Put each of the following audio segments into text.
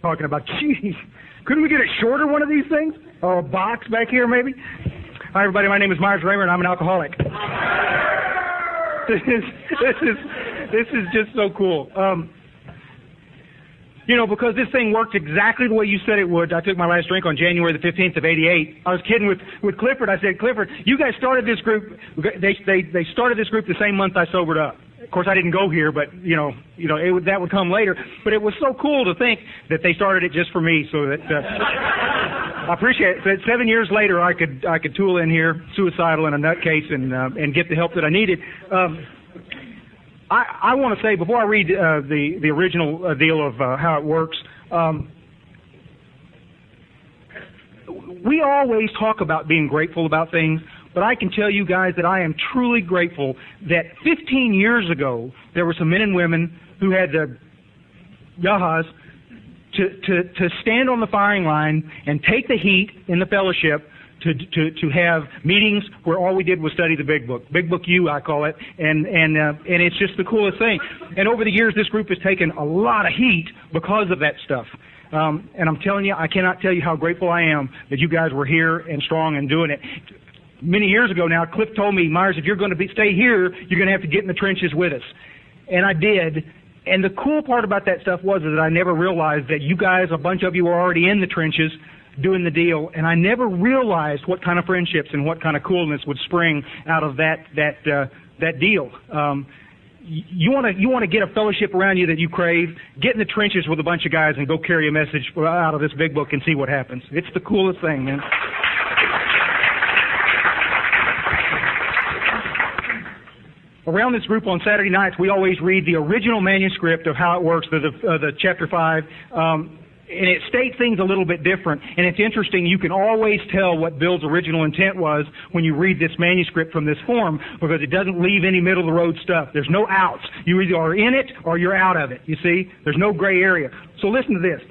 talking about, geez, couldn't we get a shorter one of these things? Or a box back here, maybe? Hi, everybody. My name is Myers Raymer, and I'm an alcoholic. This is just so cool. Because this thing worked exactly the way you said it would. I took my last drink on January the 15th of '88. I was kidding with Clifford. I said, Clifford, you guys started this group. They started this group the same month I sobered up. Of course, I didn't go here, but that would come later. But it was so cool to think that they started it just for me. So that I appreciate it. So that 7 years later, I could tool in here, suicidal and a nutcase, and get the help that I needed. I want to say, before I read the original deal of how it works, we always talk about being grateful about things, but I can tell you guys that I am truly grateful that 15 years ago, there were some men and women who had the yahas to stand on the firing line and take the heat in the fellowship to have meetings where all we did was study the Big Book. Big Book U, I call it, and it's just the coolest thing. And over the years, this group has taken a lot of heat because of that stuff. And I'm telling you, I cannot tell you how grateful I am that you guys were here and strong and doing it. Many years ago now, Cliff told me, Myers, if you're going to stay here, you're going to have to get in the trenches with us. And I did. And the cool part about that stuff was that I never realized that you guys, a bunch of you were already in the trenches doing the deal, and I never realized what kind of friendships and what kind of coolness would spring out of that deal. You want to get a fellowship around you that you crave, get in the trenches with a bunch of guys and go carry a message out of this Big Book and see what happens. It's the coolest thing, man. Around this group on Saturday nights, we always read the original manuscript of how it works, the chapter 5, and it states things a little bit different. And it's interesting, you can always tell what Bill's original intent was when you read this manuscript from this form, because it doesn't leave any middle-of-the-road stuff. There's no outs. You either are in it or you're out of it, you see? There's no gray area. So listen to this.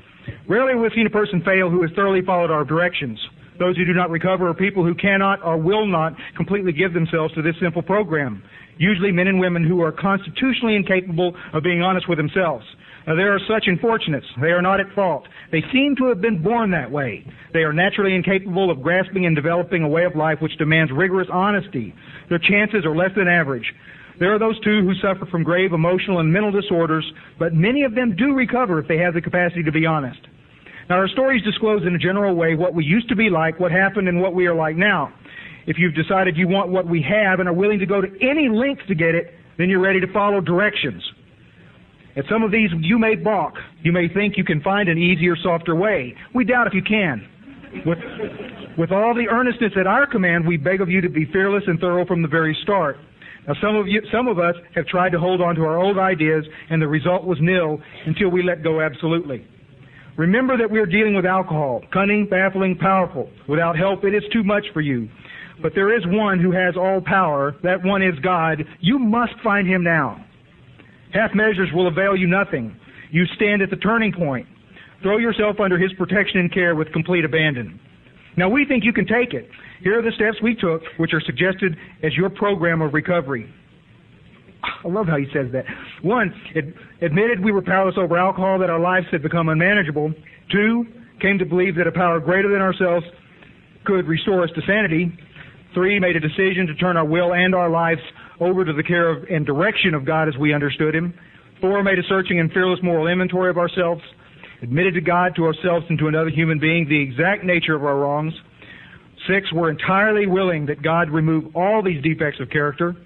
Rarely have we seen a person fail who has thoroughly followed our directions. Those who do not recover are people who cannot or will not completely give themselves to this simple program. Usually men and women who are constitutionally incapable of being honest with themselves. Now, there are such unfortunates. They are not at fault. They seem to have been born that way. They are naturally incapable of grasping and developing a way of life which demands rigorous honesty. Their chances are less than average. There are those, too, who suffer from grave emotional and mental disorders, but many of them do recover if they have the capacity to be honest. Now, our stories disclose in a general way what we used to be like, what happened, and what we are like now. If you've decided you want what we have and are willing to go to any lengths to get it, then you're ready to follow directions. At some of these, you may balk. You may think you can find an easier, softer way. We doubt if you can. With all the earnestness at our command, we beg of you to be fearless and thorough from the very start. Now, some of us have tried to hold on to our old ideas, and the result was nil until we let go absolutely. Remember that we are dealing with alcohol, cunning, baffling, powerful. Without help, it is too much for you. But there is one who has all power. That one is God. You must find him now. Half measures will avail you nothing. You stand at the turning point. Throw yourself under his protection and care with complete abandon. Now, we think you can take it. Here are the steps we took, which are suggested as your program of recovery. I love how he says that. 1, admitted we were powerless over alcohol, that our lives had become unmanageable. 2, came to believe that a power greater than ourselves could restore us to sanity. 3, made a decision to turn our will and our lives over to the care of and direction of God as we understood him. 4, made a searching and fearless moral inventory of ourselves. Admitted to God, to ourselves, and to another human being the exact nature of our wrongs. 6, were entirely willing that God remove all these defects of character.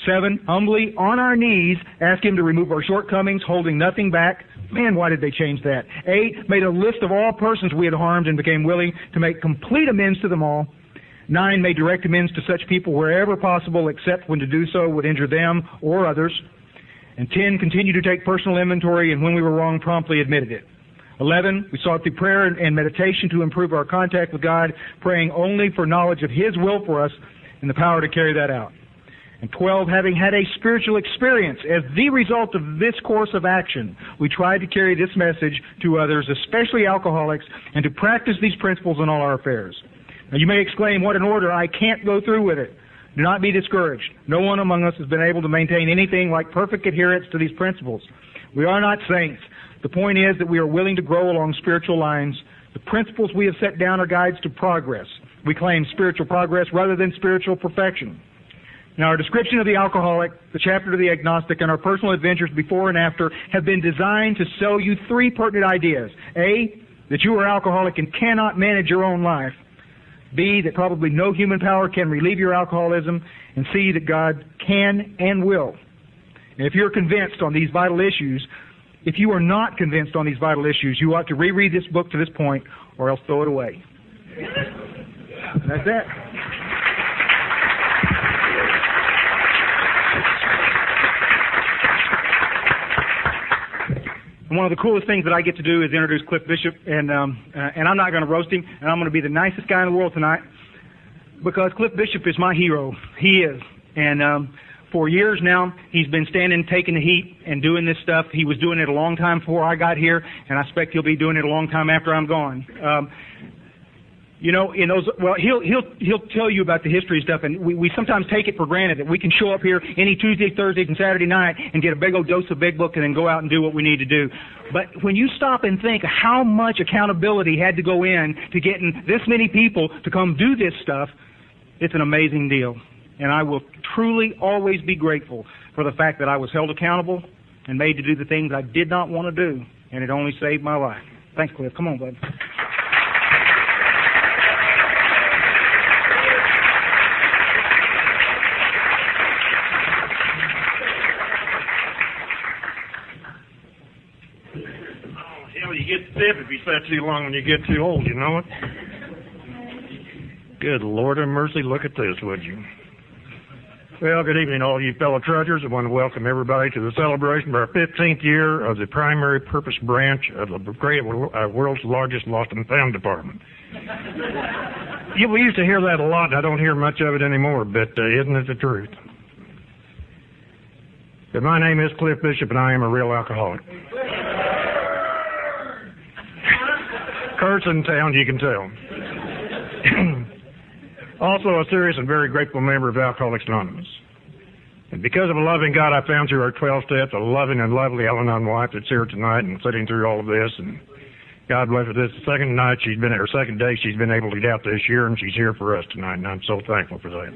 7, humbly, on our knees, asked him to remove our shortcomings, holding nothing back. Man, why did they change that? 8, made a list of all persons we had harmed and became willing to make complete amends to them all. 9, made direct amends to such people wherever possible, except when to do so would injure them or others. And 10, continued to take personal inventory, and when we were wrong, promptly admitted it. 11, we sought through prayer and meditation to improve our contact with God, praying only for knowledge of his will for us and the power to carry that out. And 12, having had a spiritual experience as the result of this course of action, we tried to carry this message to others, especially alcoholics, and to practice these principles in all our affairs. Now, you may exclaim, what an order, I can't go through with it. Do not be discouraged. No one among us has been able to maintain anything like perfect adherence to these principles. We are not saints. The point is that we are willing to grow along spiritual lines. The principles we have set down are guides to progress. We claim spiritual progress rather than spiritual perfection. Now, our description of the alcoholic, the chapter to the agnostic, and our personal adventures before and after have been designed to sell you three pertinent ideas. A, that you are alcoholic and cannot manage your own life. B, that probably no human power can relieve your alcoholism. And C, that God can and will. And if you're convinced on these vital issues, if you are not convinced on these vital issues, you ought to reread this book to this point or else throw it away. And that's it. And one of the coolest things that I get to do is introduce Cliff Bishop, and I'm not going to roast him, and I'm going to be the nicest guy in the world tonight, because Cliff Bishop is my hero. He is. And for years now, he's been standing, taking the heat, and doing this stuff. He was doing it a long time before I got here, and I expect he'll be doing it a long time after I'm gone. You know, in those, well, he'll tell you about the history and stuff, and we sometimes take it for granted that we can show up here any Tuesday, Thursday, and Saturday night and get a big old dose of Big Book and then go out and do what we need to do. But when you stop and think how much accountability had to go in to getting this many people to come do this stuff, it's an amazing deal. And I will truly always be grateful for the fact that I was held accountable and made to do the things I did not want to do, and it only saved my life. Thanks, Cliff. Come on, bud. You get stiff if you sit too long when you get too old, you know it? Good Lord of mercy, look at this, would you? Well, good evening, all you fellow trudgers. I want to welcome everybody to the celebration of our 15th year of the primary purpose branch of the world's largest lost and found department. Yeah, we used to hear that a lot, and I don't hear much of it anymore, but isn't it the truth? But my name is Cliff Bishop, and I am a real alcoholic. Curse in town, you can tell. Also a serious and very grateful member of Alcoholics Anonymous. And because of a loving God I found through our 12 steps, a loving and lovely Al-Anon wife that's here tonight and sitting through all of this, and God bless her, this is the second day she's been able to get out this year, and she's here for us tonight, and I'm so thankful for that.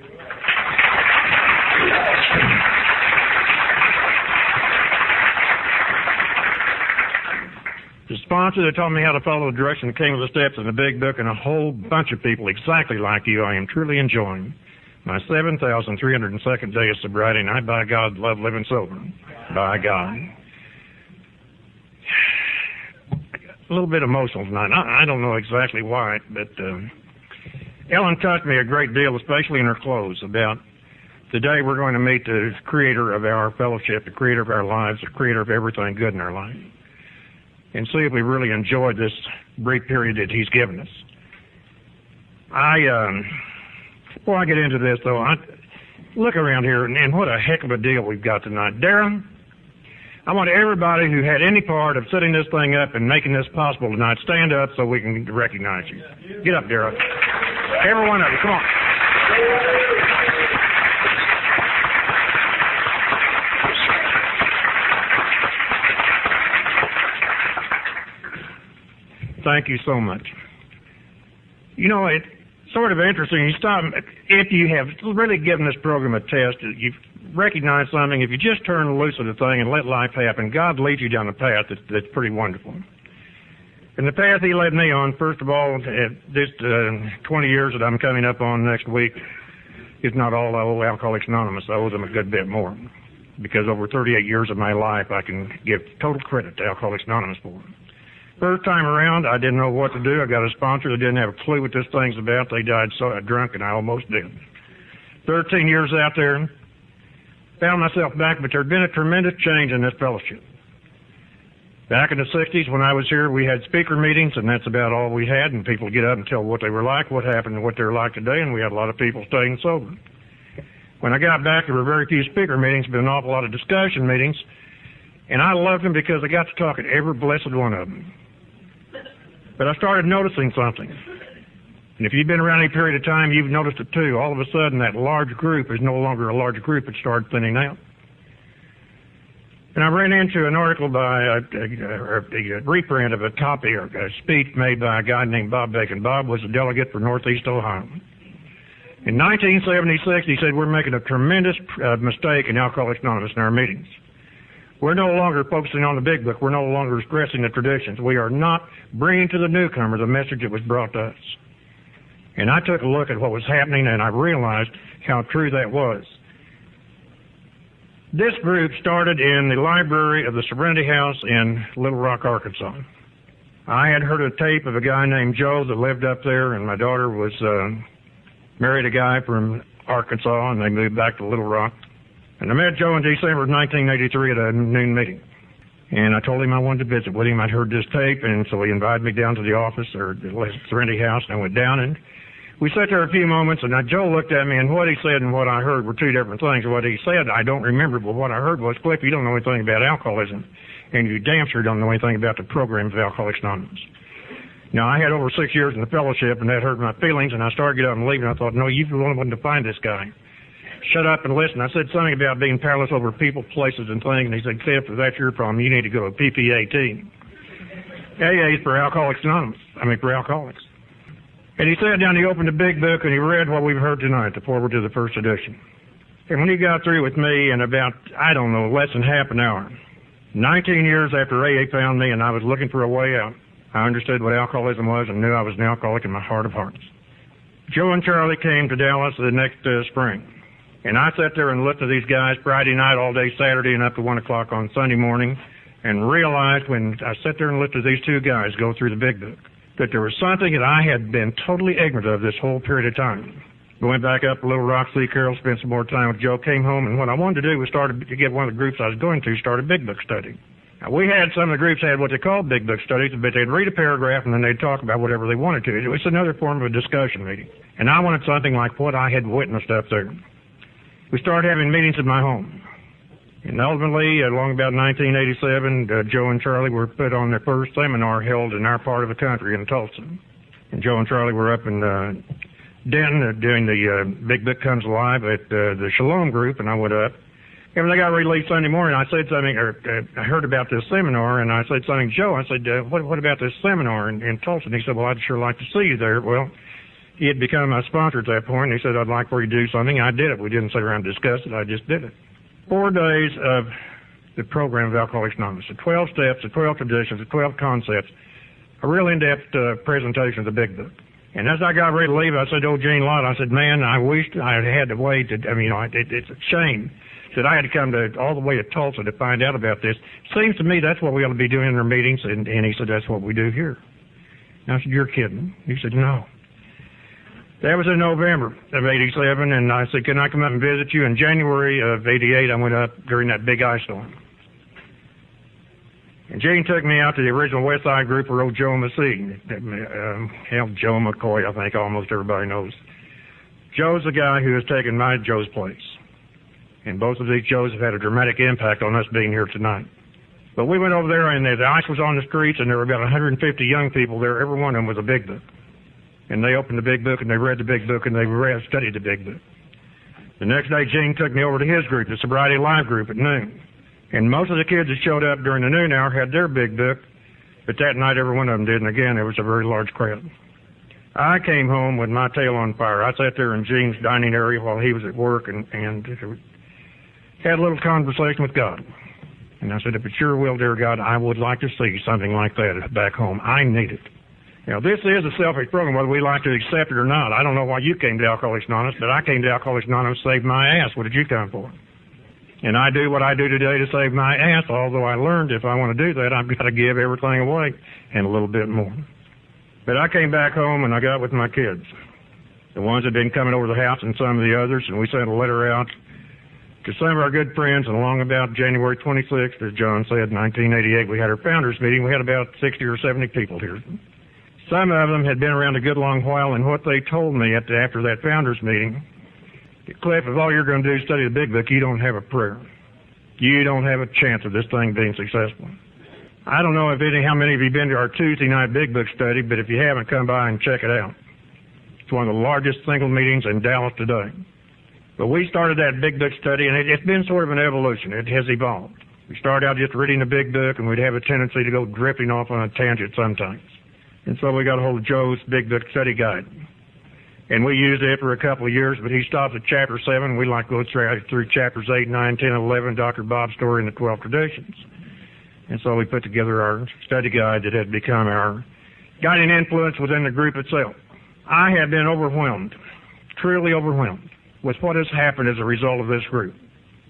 The sponsor that taught me how to follow the direction that came with the steps in the Big Book, and a whole bunch of people exactly like you, I am truly enjoying my 7,302nd day of sobriety, and I, by God, love living sober. By God. A little bit emotional tonight. I don't know exactly why, but Ellen touched me a great deal, especially in her close, about the day we're going to meet the creator of our fellowship, the creator of our lives, the creator of everything good in our life, and see if we really enjoyed this brief period that he's given us. Before I get into this, though, I look around here, and what a heck of a deal we've got tonight. Darren, I want everybody who had any part of setting this thing up and making this possible tonight, stand up so we can recognize you. Get up, Darren. Every one of you, come on. Thank you so much. You know, it's sort of interesting. You stop, if you have really given this program a test, you've recognized something. If you just turn loose of the thing and let life happen, God leads you down a path that's pretty wonderful. And the path He led me on, first of all, this 20 years that I'm coming up on next week, is not all Alcoholics Anonymous. I owe them a good bit more, because over 38 years of my life, I can give total credit to Alcoholics Anonymous for. First time around, I didn't know what to do. I got a sponsor that didn't have a clue what this thing's about. They died so drunk, and I almost did. 13 years out there, found myself back, but there'd been a tremendous change in this fellowship. Back in the 60s, when I was here, we had speaker meetings, and that's about all we had, and people would get up and tell what they were like, what happened, and what they're like today, and we had a lot of people staying sober. When I got back, there were very few speaker meetings, but an awful lot of discussion meetings, and I loved them because I got to talk at every blessed one of them. But I started noticing something. And if you've been around any period of time, you've noticed it too. All of a sudden, that large group is no longer a large group. It started thinning out. And I ran into an article by a reprint of a copy or a speech made by a guy named Bob Bacon. Bob was a delegate for Northeast Ohio. In 1976, he said, we're making a tremendous mistake in Alcoholics Anonymous in our meetings. We're no longer focusing on the big book. We're no longer stressing the traditions. We are not bringing to the newcomer the message that was brought to us. And I took a look at what was happening, and I realized how true that was. This group started in the library of the Serenity House in Little Rock, Arkansas. I had heard a tape of a guy named Joe that lived up there, and my daughter was married a guy from Arkansas, and they moved back to Little Rock. And I met Joe in December of 1983 at a noon meeting. And I told him I wanted to visit with him. I'd heard this tape, and so he invited me down to the office, or the Serenity House, and I went down, and we sat there a few moments, and Joe looked at me, and what he said and what I heard were two different things. What he said, I don't remember, but what I heard was, Cliff, you don't know anything about alcoholism, and you damn sure don't know anything about the program of Alcoholics Anonymous. Now, I had over 6 years in the fellowship, and that hurt my feelings, and I started to get up and leave, and I thought, no, you're the only one to find this guy. Shut up and listen. I said something about being powerless over people, places, and things, and he said, Cliff, if that's your problem, you need to go to PPAT. AA is for Alcoholics Anonymous. For alcoholics. And he sat down, he opened the big book, and he read what we've heard tonight, the foreword to the first edition. And when he got through with me in about, less than half an hour, 19 years after AA found me and I was looking for a way out, I understood what alcoholism was and knew I was an alcoholic in my heart of hearts. Joe and Charlie came to Dallas the next spring. And I sat there and looked at these guys Friday night, all day Saturday, and up to 1 o'clock on Sunday morning, and realized when I sat there and looked at these two guys go through the big book, that there was something that I had been totally ignorant of this whole period of time. We went back up to Little Rock, see Carol, spent some more time with Joe, came home, and what I wanted to do was to get one of the groups I was going to start a big book study. Now, some of the groups had what they called big book studies, but they'd read a paragraph and then they'd talk about whatever they wanted to. It was another form of a discussion meeting. And I wanted something like what I had witnessed up there. We started having meetings at my home. And ultimately, along about 1987, Joe and Charlie were put on their first seminar held in our part of the country in Tulsa. And Joe and Charlie were up in Denton doing the Big Book Comes Alive at the Shalom group, and I went up. And when they got released Sunday morning, I said something, I heard about this seminar, and I said something to Joe. I said, what about this seminar in Tulsa? And he said, well, I'd sure like to see you there. Well, he had become my sponsor at that point, and he said, I'd like for you to do something. I did it. We didn't sit around and discuss it. I just did it. 4 days of the program of Alcoholics Anonymous, the 12 steps, the 12 traditions, the 12 concepts, a real in-depth presentation of the big book. And as I got ready to leave, I said to old Gene Lott, I said, man, I wished I had to wait. It's a shame that I had to come all the way to Tulsa to find out about this. Seems to me that's what we ought to be doing in our meetings. And he said, that's what we do here. And I said, you're kidding. He said, no. That was in November of 87, and I said, can I come up and visit you? In January of 88, I went up during that big ice storm. And Gene took me out to the original West Side group for old Joe Massey. Joe McCoy, I think almost everybody knows. Joe's the guy who has taken my Joe's place. And both of these Joes have had a dramatic impact on us being here tonight. But we went over there, and the ice was on the streets, and there were about 150 young people there. Every one of them was a big book. And they opened the big book, and they read the big book, and they studied the big book. The next day, Gene took me over to his group, the Sobriety Live group, at noon. And most of the kids that showed up during the noon hour had their big book, but that night every one of them did, and again, it was a very large crowd. I came home with my tail on fire. I sat there in Gene's dining area while he was at work and had a little conversation with God. And I said, if it's your will, dear God, I would like to see something like that back home. I need it. Now, this is a selfish program, whether we like to accept it or not. I don't know why you came to Alcoholics Anonymous, but I came to Alcoholics Anonymous to save my ass. What did you come for? And I do what I do today to save my ass, although I learned if I want to do that, I've got to give everything away and a little bit more. But I came back home and I got with my kids, the ones that had been coming over the house and some of the others, and we sent a letter out to some of our good friends, and along about January 26th, as John said, 1988, we had our founders meeting. We had about 60 or 70 people here. Some of them had been around a good long while, and what they told me after that founders meeting, Cliff, if all you're going to do is study the big book, you don't have a prayer. You don't have a chance of this thing being successful. I don't know how many of you have been to our Tuesday night big book study, but if you haven't, come by and check it out. It's one of the largest single meetings in Dallas today. But we started that Big Book study, and it's been sort of an evolution. It has evolved. We started out just reading the Big Book, and we'd have a tendency to go drifting off on a tangent sometimes. And so we got a hold of Joe's Big Book study guide. And we used it for a couple of years, but he stopped at chapter 7. We like to go through chapters 8, 9, 10, 11, Dr. Bob's story, and the 12 traditions. And so we put together our study guide that had become our guiding influence within the group itself. I have been overwhelmed, truly overwhelmed, with what has happened as a result of this group.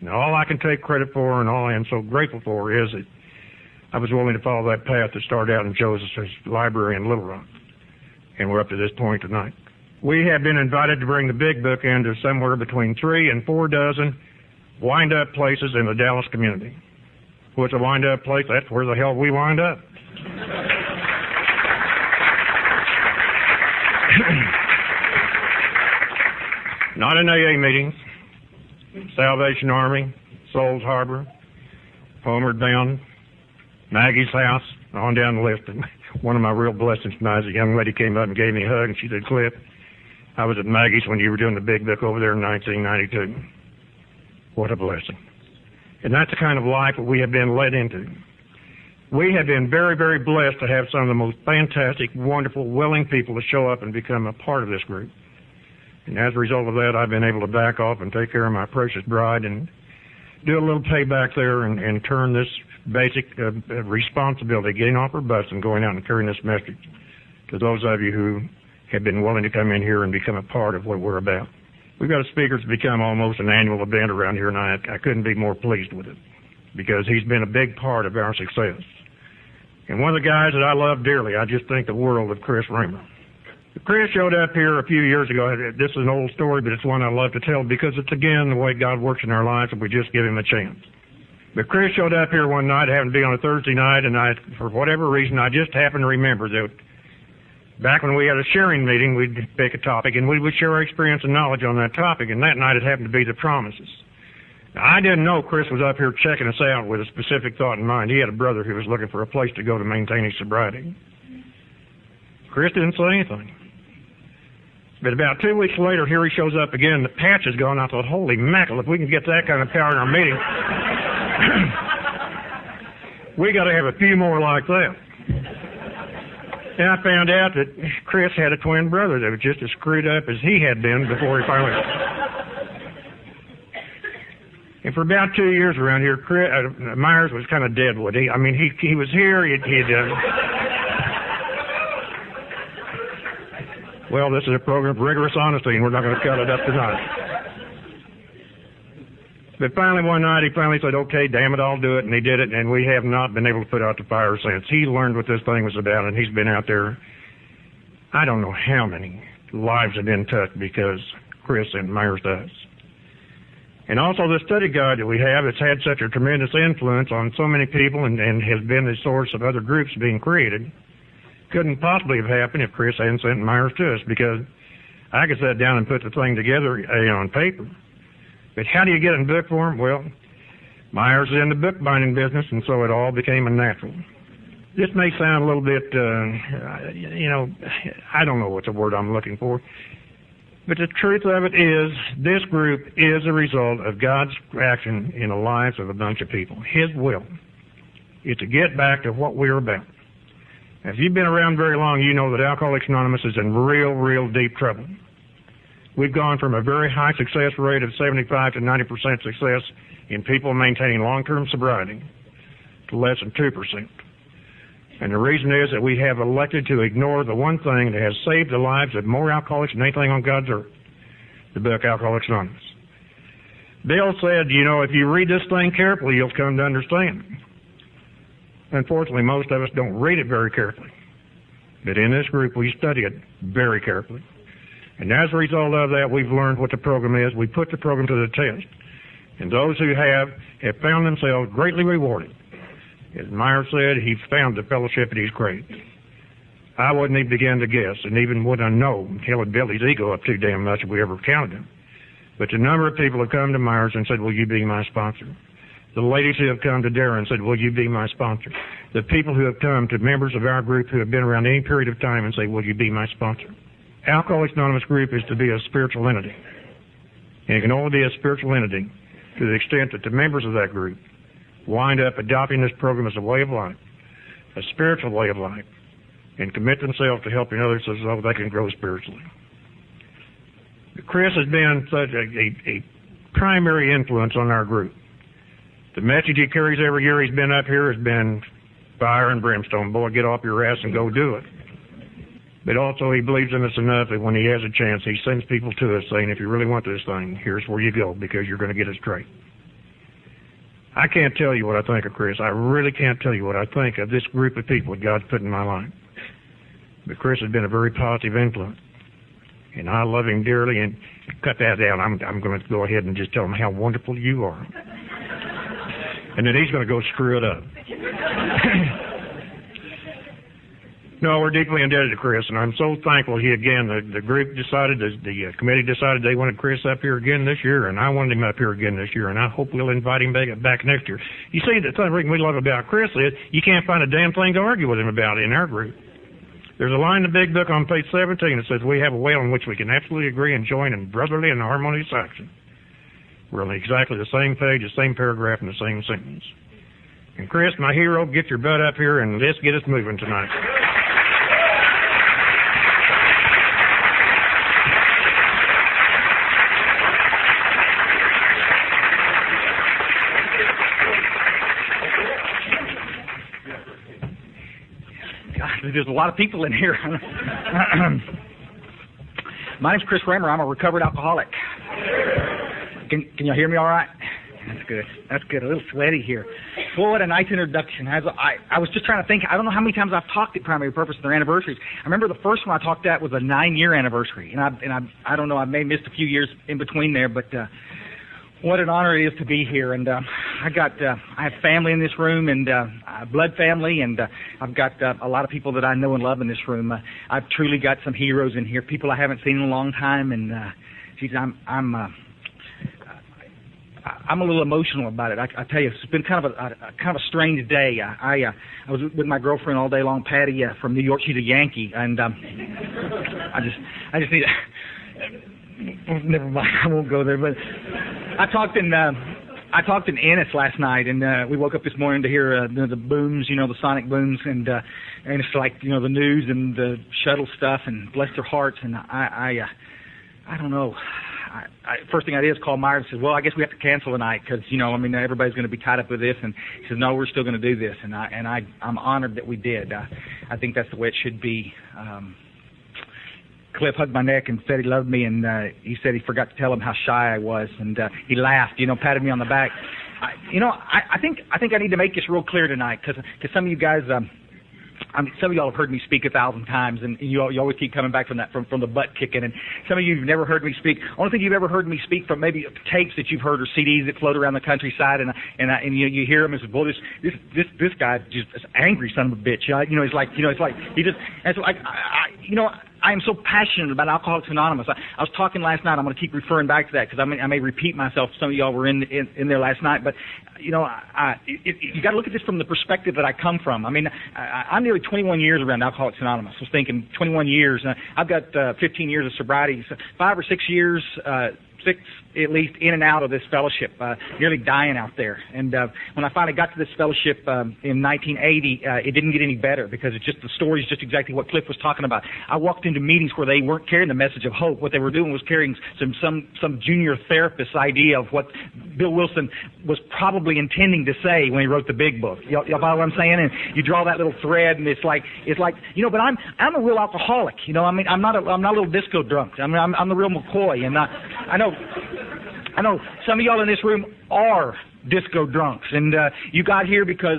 Now, all I can take credit for and all I am so grateful for is that I was willing to follow that path that started out in Joseph's library in Little Rock. And we're up to this point tonight. We have been invited to bring the Big Book into somewhere between 3 and 4 dozen wind-up places in the Dallas community. What's a wind-up place? That's where the hell we wind up. Not in AA meetings, Salvation Army, Souls Harbor, Homeward Bound, Maggie's house, on down the list. And one of my real blessings tonight is a young lady came up and gave me a hug, and she said, "Cliff, I was at Maggie's when you were doing the Big Book over there in 1992. What a blessing." And that's the kind of life that we have been led into. We have been very, very blessed to have some of the most fantastic, wonderful, willing people to show up and become a part of this group. And as a result of that, I've been able to back off and take care of my precious bride and do a little payback there and turn this basic responsibility, getting off our butts and going out and carrying this message to those of you who have been willing to come in here and become a part of what we're about. We've got a speaker that's become almost an annual event around here, and I couldn't be more pleased with it because he's been a big part of our success. And one of the guys that I love dearly, I just think the world of Chris Raymer. Chris showed up here a few years ago. This is an old story, but it's one I love to tell because it's, again, the way God works in our lives if we just give him a chance. But Chris showed up here one night, happened to be on a Thursday night, and for whatever reason, I just happened to remember that back when we had a sharing meeting, we'd pick a topic, and we would share our experience and knowledge on that topic, and that night it happened to be the promises. Now, I didn't know Chris was up here checking us out with a specific thought in mind. He had a brother who was looking for a place to go to maintain his sobriety. Chris didn't say anything. But about 2 weeks later, here he shows up again. The patch is gone. I thought, holy mackerel, if we can get that kind of power in our meeting, we got to have a few more like that. And I found out that Chris had a twin brother that was just as screwed up as he had been before he finally... And for about 2 years around here, Myers was kind of deadwood. He was here. Well, this is a program of rigorous honesty, and we're not going to cut it up tonight. But finally, one night, he finally said, "Okay, damn it, I'll do it," and he did it, and we have not been able to put out the fire since. He learned what this thing was about, and he's been out there. I don't know how many lives have been touched because Chris and Myers does. And also the study guide that we have, it's had such a tremendous influence on so many people and has been the source of other groups being created. Couldn't possibly have happened if Chris hadn't sent Myers to us, because I could sit down and put the thing together on paper. But how do you get in book form? Well, Myers is in the bookbinding business, and so it all became a natural. This may sound a little bit, I don't know what's the word I'm looking for. But the truth of it is, this group is a result of God's action in the lives of a bunch of people. His will is to get back to what we're about. If you've been around very long, you know that Alcoholics Anonymous is in real, real deep trouble. We've gone from a very high success rate of 75 to 90% success in people maintaining long-term sobriety to less than 2%. And the reason is that we have elected to ignore the one thing that has saved the lives of more alcoholics than anything on God's earth, the book Alcoholics Anonymous. Bill said, if you read this thing carefully, you'll come to understand. Unfortunately, most of us don't read it very carefully. But in this group, we study it very carefully. And as a result of that, we've learned what the program is. We put the program to the test. And those who have found themselves greatly rewarded. As Myers said, he found the fellowship that he's craved. I wouldn't even begin to guess, and even wouldn't I know, until it built his ego up too damn much if we ever counted him. But the number of people have come to Myers and said, "Will you be my sponsor?" The ladies who have come to Darren and said, "Will you be my sponsor?" The people who have come to members of our group who have been around any period of time and say, "Will you be my sponsor?" Alcoholics Anonymous group is to be a spiritual entity. And it can only be a spiritual entity to the extent that the members of that group wind up adopting this program as a way of life, a spiritual way of life, and commit themselves to helping others so they can grow spiritually. Chris has been such a primary influence on our group. The message he carries every year he's been up here has been fire and brimstone. Boy, get off your ass and go do it. But also he believes in us enough that when he has a chance, he sends people to us saying, if you really want this thing, here's where you go because you're going to get it straight. I can't tell you what I think of Chris. I really can't tell you what I think of this group of people that God's put in my life. But Chris has been a very positive influence. And I love him dearly. And cut that down. I'm going to go ahead and just tell him how wonderful you are. And then he's going to go screw it up. No, we're deeply indebted to Chris, and I'm so thankful the group decided, the committee decided they wanted Chris up here again this year, and I wanted him up here again this year, and I hope we'll invite him back next year. You see, the thing we love about Chris is you can't find a damn thing to argue with him about in our group. There's a line in the big book on page 17 that says we have a way on which we can absolutely agree and join in brotherly and harmonious action. We're on exactly the same page, the same paragraph, and the same sentence. And Chris, my hero, get your butt up here and let's get us moving tonight. There's a lot of people in here. My name's Chris Raymer. I'm a recovered alcoholic. Can you hear me all right? That's good. That's good. A little sweaty here. Well, what a nice introduction. I was just trying to think. I don't know how many times I've talked at Primary Purpose at their anniversaries. I remember the first one I talked at was a 9-year anniversary, and I don't know. I may have missed a few years in between there, but what an honor it is to be here. And I have family in this room, and blood family, and I've got a lot of people that I know and love in this room. I've truly got some heroes in here, people I haven't seen in a long time, and geez, I'm a little emotional about it. I tell you, it's been kind of a strange day. I was with my girlfriend all day long, Patty, from New York. She's a Yankee, and I just need to. Never mind, I won't go there. But I talked in Ennis last night, and we woke up this morning to hear the booms, the sonic booms, and it's like the news and the shuttle stuff, and bless their hearts. And I don't know. First thing I did is call Myra and said, well, I guess we have to cancel tonight because, everybody's going to be tied up with this. And he says, no, we're still going to do this. And I'm honored that we did. I think that's the way it should be. Cliff hugged my neck and said he loved me, and he said he forgot to tell him how shy I was. And he laughed, patted me on the back. I think I need to make this real clear tonight because some of you guys... some of y'all have heard me speak 1,000 times, and you always keep coming back from that, from the butt kicking. And some of you have never heard me speak. Only thing you've ever heard me speak from maybe tapes that you've heard or CDs that float around the countryside, and you hear them and say, "Boy, this guy just is angry son of a bitch." He's like he just. And so I am so passionate about Alcoholics Anonymous. I was talking last night. I'm going to keep referring back to that because I may repeat myself. Some of y'all were in there last night, but you got to look at this from the perspective that I come from. I'm nearly 21 years around Alcoholics Anonymous. I was thinking 21 years. I've got 15 years of sobriety, so 5 or 6 years. 6 at least in and out of this fellowship, nearly dying out there. And when I finally got to this fellowship in 1980, it didn't get any better because the story is just exactly what Cliff was talking about. I walked into meetings where they weren't carrying the message of hope. What they were doing was carrying some junior therapist's idea of what Bill Wilson was probably intending to say when he wrote the big book. Y'all follow what I'm saying? And you draw that little thread, and it's like but I'm a real alcoholic. I'm not a little disco drunk. I'm the real McCoy, and I know some of y'all in this room are disco drunks, and you got here because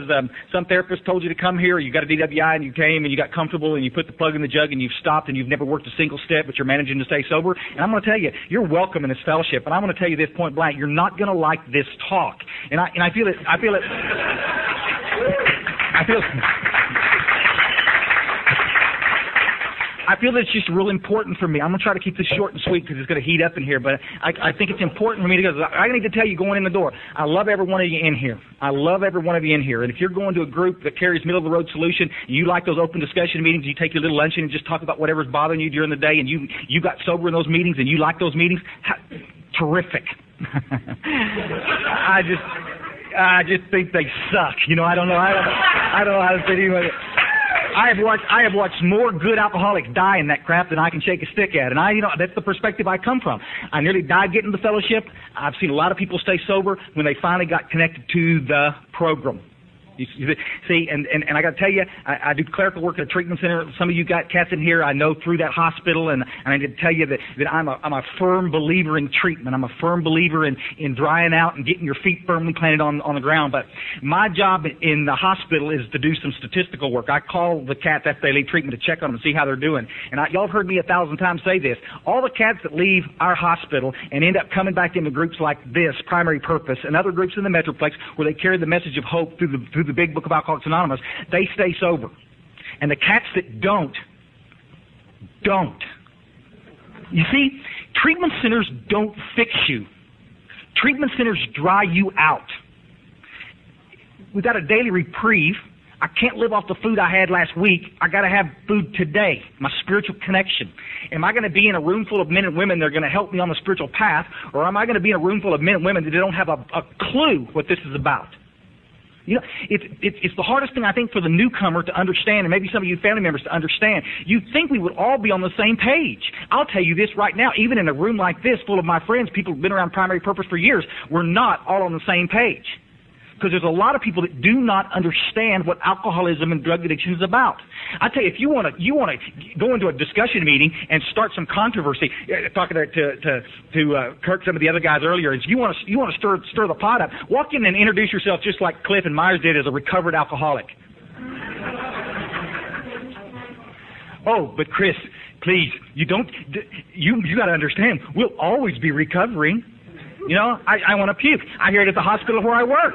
some therapist told you to come here, or you got a DWI and you came and you got comfortable and you put the plug in the jug and you've stopped and you've never worked a single step, but you're managing to stay sober. And I'm going to tell you, you're welcome in this fellowship. And I'm going to tell you this point blank: you're not going to like this talk. And I feel it. I feel that it's just real important for me. I'm going to try to keep this short and sweet because it's going to heat up in here, but I think it's important for me to go. I need to tell you going in the door, I love every one of you in here. I love every one of you in here. And if you're going to a group that carries middle-of-the-road solution, and you like those open discussion meetings, you take your little luncheon and just talk about whatever's bothering you during the day, and you got sober in those meetings and you like those meetings, terrific. I just think they suck. You know, I don't know how to say it. I have watched more good alcoholics die in that crap than I can shake a stick at, and that's the perspective I come from. I nearly died getting the fellowship. I've seen a lot of people stay sober when they finally got connected to the program. You see, and I got to tell you, I do clerical work at a treatment center. Some of you got cats in here I know through that hospital, and I need to tell you that I'm a firm believer in treatment. I'm a firm believer in drying out and getting your feet firmly planted on the ground. But my job in the hospital is to do some statistical work. I call the cats after they leave treatment to check on them and see how they're doing. And y'all have heard me 1,000 times say this. All the cats that leave our hospital and end up coming back into groups like this, Primary Purpose, and other groups in the Metroplex where they carry the message of hope through the big book of Alcoholics Anonymous, they stay sober. And the cats that don't. You see, treatment centers don't fix you. Treatment centers dry you out. Without a daily reprieve, I can't live off the food I had last week. I got to have food today, my spiritual connection. Am I going to be in a room full of men and women that are going to help me on the spiritual path, or am I going to be in a room full of men and women that don't have a clue what this is about? You know, it's the hardest thing, I think, for the newcomer to understand, and maybe some of you family members to understand. You'd think we would all be on the same page. I'll tell you this right now, even in a room like this full of my friends, people who've been around Primary Purpose for years, we're not all on the same page. Because there's a lot of people that do not understand what alcoholism and drug addiction is about. I tell you, if you want to go into a discussion meeting and start some controversy, talking to Kirk, some of the other guys earlier, is you want to stir the pot up. Walk in and introduce yourself just like Cliff and Myers did as a recovered alcoholic. Oh, but Chris, please, you got to understand, we'll always be recovering. You know, I want to puke. I hear it at the hospital where I work.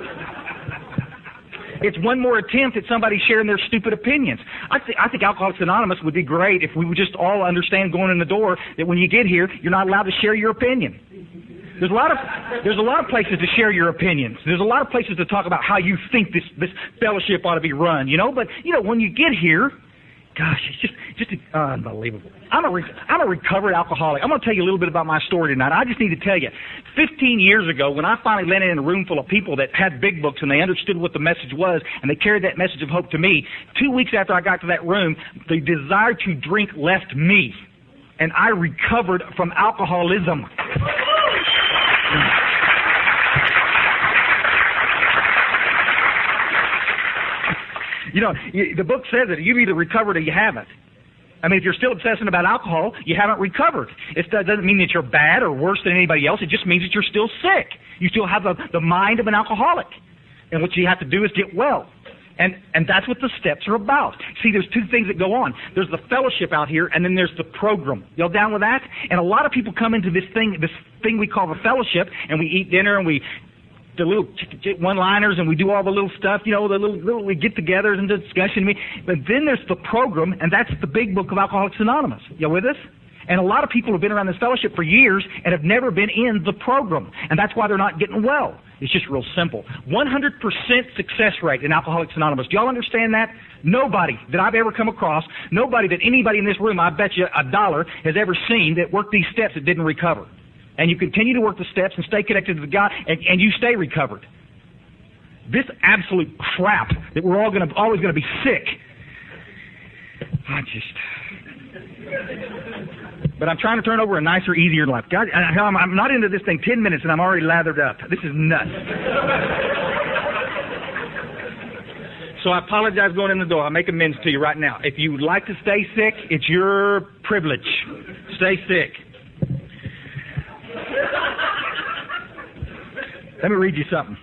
It's one more attempt at somebody sharing their stupid opinions. I think Alcoholics Anonymous would be great if we would just all understand going in the door that when you get here, you're not allowed to share your opinion. There's a lot of places to share your opinions. There's a lot of places to talk about how you think this fellowship ought to be run. You know, but you know when you get here. Gosh, it's just unbelievable. I'm a recovered alcoholic. I'm going to tell you a little bit about my story tonight. I just need to tell you, 15 years ago, when I finally landed in a room full of people that had big books and they understood what the message was and they carried that message of hope to me, 2 weeks after I got to that room, the desire to drink left me, and I recovered from alcoholism. You know, the book says that you've either recovered or you haven't. I mean, if you're still obsessing about alcohol, you haven't recovered. It doesn't mean that you're bad or worse than anybody else. It just means that you're still sick. You still have the mind of an alcoholic. And what you have to do is get well. And that's what the steps are about. See, there's two things that go on. There's the fellowship out here, and then there's the program. Y'all down with that? And a lot of people come into this thing we call the fellowship, and we eat dinner, and we the little one-liners, and we do all the little stuff, you know, the little we get-togethers and discussion. But then there's the program, and that's the big book of Alcoholics Anonymous. You with us? And a lot of people have been around this fellowship for years and have never been in the program, and that's why they're not getting well. It's just real simple. 100% success rate in Alcoholics Anonymous. Do y'all understand that? Nobody that I've ever come across, nobody that anybody in this room, I bet you $1, has ever seen that worked these steps that didn't recover. And you continue to work the steps and stay connected to the God, and you stay recovered. This absolute crap that we're all always going to be sick. But I'm trying to turn over a nicer, easier life. God, I'm not into this thing 10 minutes and I'm already lathered up. This is nuts. So I apologize going in the door. I'll make amends to you right now. If you would like to stay sick, it's your privilege. Stay sick. Let me read you something.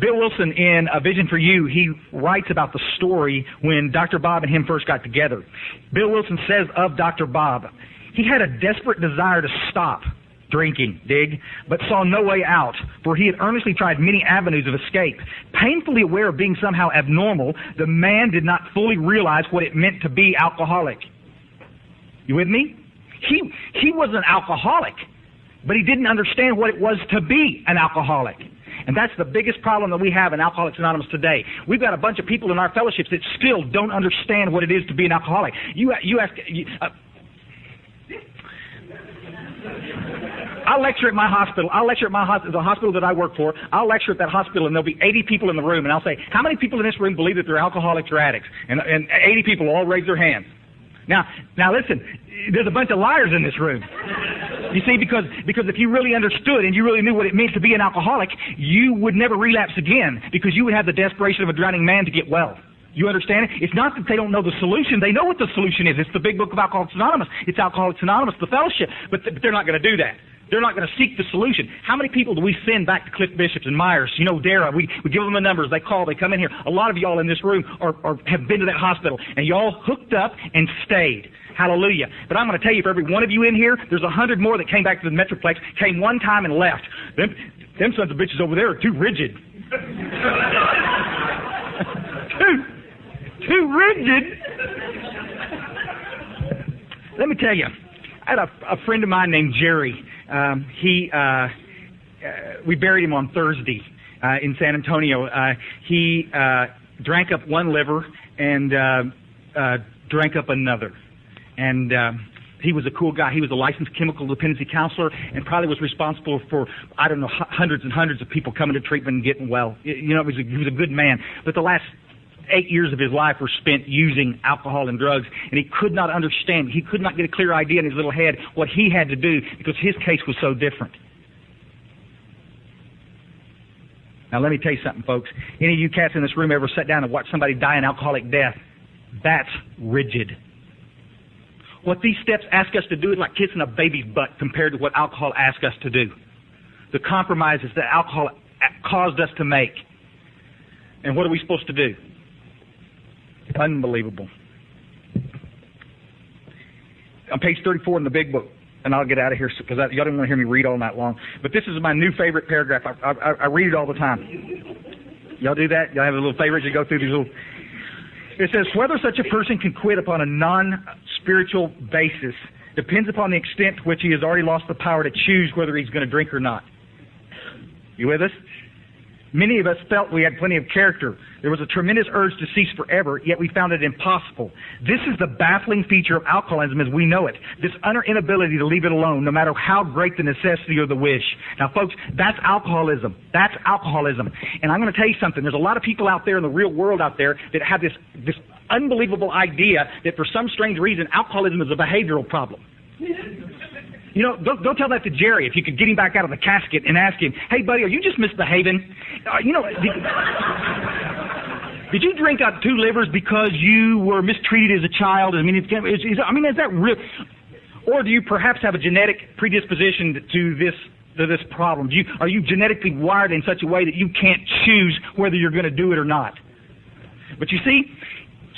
Bill Wilson, in A Vision for You, he writes about the story when Dr. Bob and him first got together. Bill Wilson says of Dr. Bob, he had a desperate desire to stop drinking, but saw no way out, for he had earnestly tried many avenues of escape. Painfully aware of being somehow abnormal, the man did not fully realize what it meant to be alcoholic. You with me? He was an alcoholic, but he didn't understand what it was to be an alcoholic. And that's the biggest problem that we have in Alcoholics Anonymous today. We've got a bunch of people in our fellowships that still don't understand what it is to be an alcoholic. I'll lecture at my hospital. The hospital that I work for. I'll lecture at that hospital, and there'll be 80 people in the room, and I'll say, how many people in this room believe that they're alcoholics or addicts? And 80 people all raise their hands. Now listen, there's a bunch of liars in this room. You see, because if you really understood and you really knew what it meant to be an alcoholic, you would never relapse again, because you would have the desperation of a drowning man to get well. You understand it? It's not that they don't know the solution. They know what the solution is. It's the big book of Alcoholics Anonymous. It's Alcoholics Anonymous, the fellowship. But they're not going to do that. They're not going to seek the solution. How many people do we send back to Cliff Bishops and Myers? You know, Dara, we give them the numbers. They call. They come in here. A lot of y'all in this room have been to that hospital, and y'all hooked up and stayed. Hallelujah. But I'm going to tell you, for every one of you in here, there's 100 more that came back to the Metroplex, came one time and left. Them sons of bitches over there are too rigid. Too rigid. Let me tell you, I had a friend of mine named Jerry. We buried him on Thursday in San Antonio. He drank up one liver and drank up another. And he was a cool guy. He was a licensed chemical dependency counselor and probably was responsible for, I don't know, hundreds and hundreds of people coming to treatment and getting well. You know, he was a good man. But the last 8 years of his life were spent using alcohol and drugs, and he could not understand. He could not get a clear idea in his little head what he had to do, because his case was so different. Now, let me tell you something, folks. Any of you cats in this room ever sat down and watched somebody die an alcoholic death? That's rigid. What these steps ask us to do is like kissing a baby's butt compared to what alcohol asks us to do. The compromises that alcohol caused us to make. And what are we supposed to do? Unbelievable. On page 34 in the big book, and I'll get out of here because y'all don't want to hear me read all night long, but this is my new favorite paragraph. I read it all the time. Y'all do that? Y'all have a little favorite? You go through these little... It says, whether such a person can quit upon a non-spiritual basis depends upon the extent to which he has already lost the power to choose whether he's going to drink or not. You with us? Many of us felt we had plenty of character. There was a tremendous urge to cease forever, yet we found it impossible. This is the baffling feature of alcoholism as we know it, this utter inability to leave it alone, no matter how great the necessity or the wish. Now, folks, that's alcoholism. That's alcoholism. And I'm going to tell you something. There's a lot of people out there in the real world out there that have this unbelievable idea that for some strange reason, alcoholism is a behavioral problem. You know, go tell that to Jerry if you could get him back out of the casket and ask him, hey, buddy, are you just misbehaving? Did you drink out 2 livers because you were mistreated as a child? I mean, is that real? Or do you perhaps have a genetic predisposition to this problem? Are you genetically wired in such a way that you can't choose whether you're going to do it or not? But you see,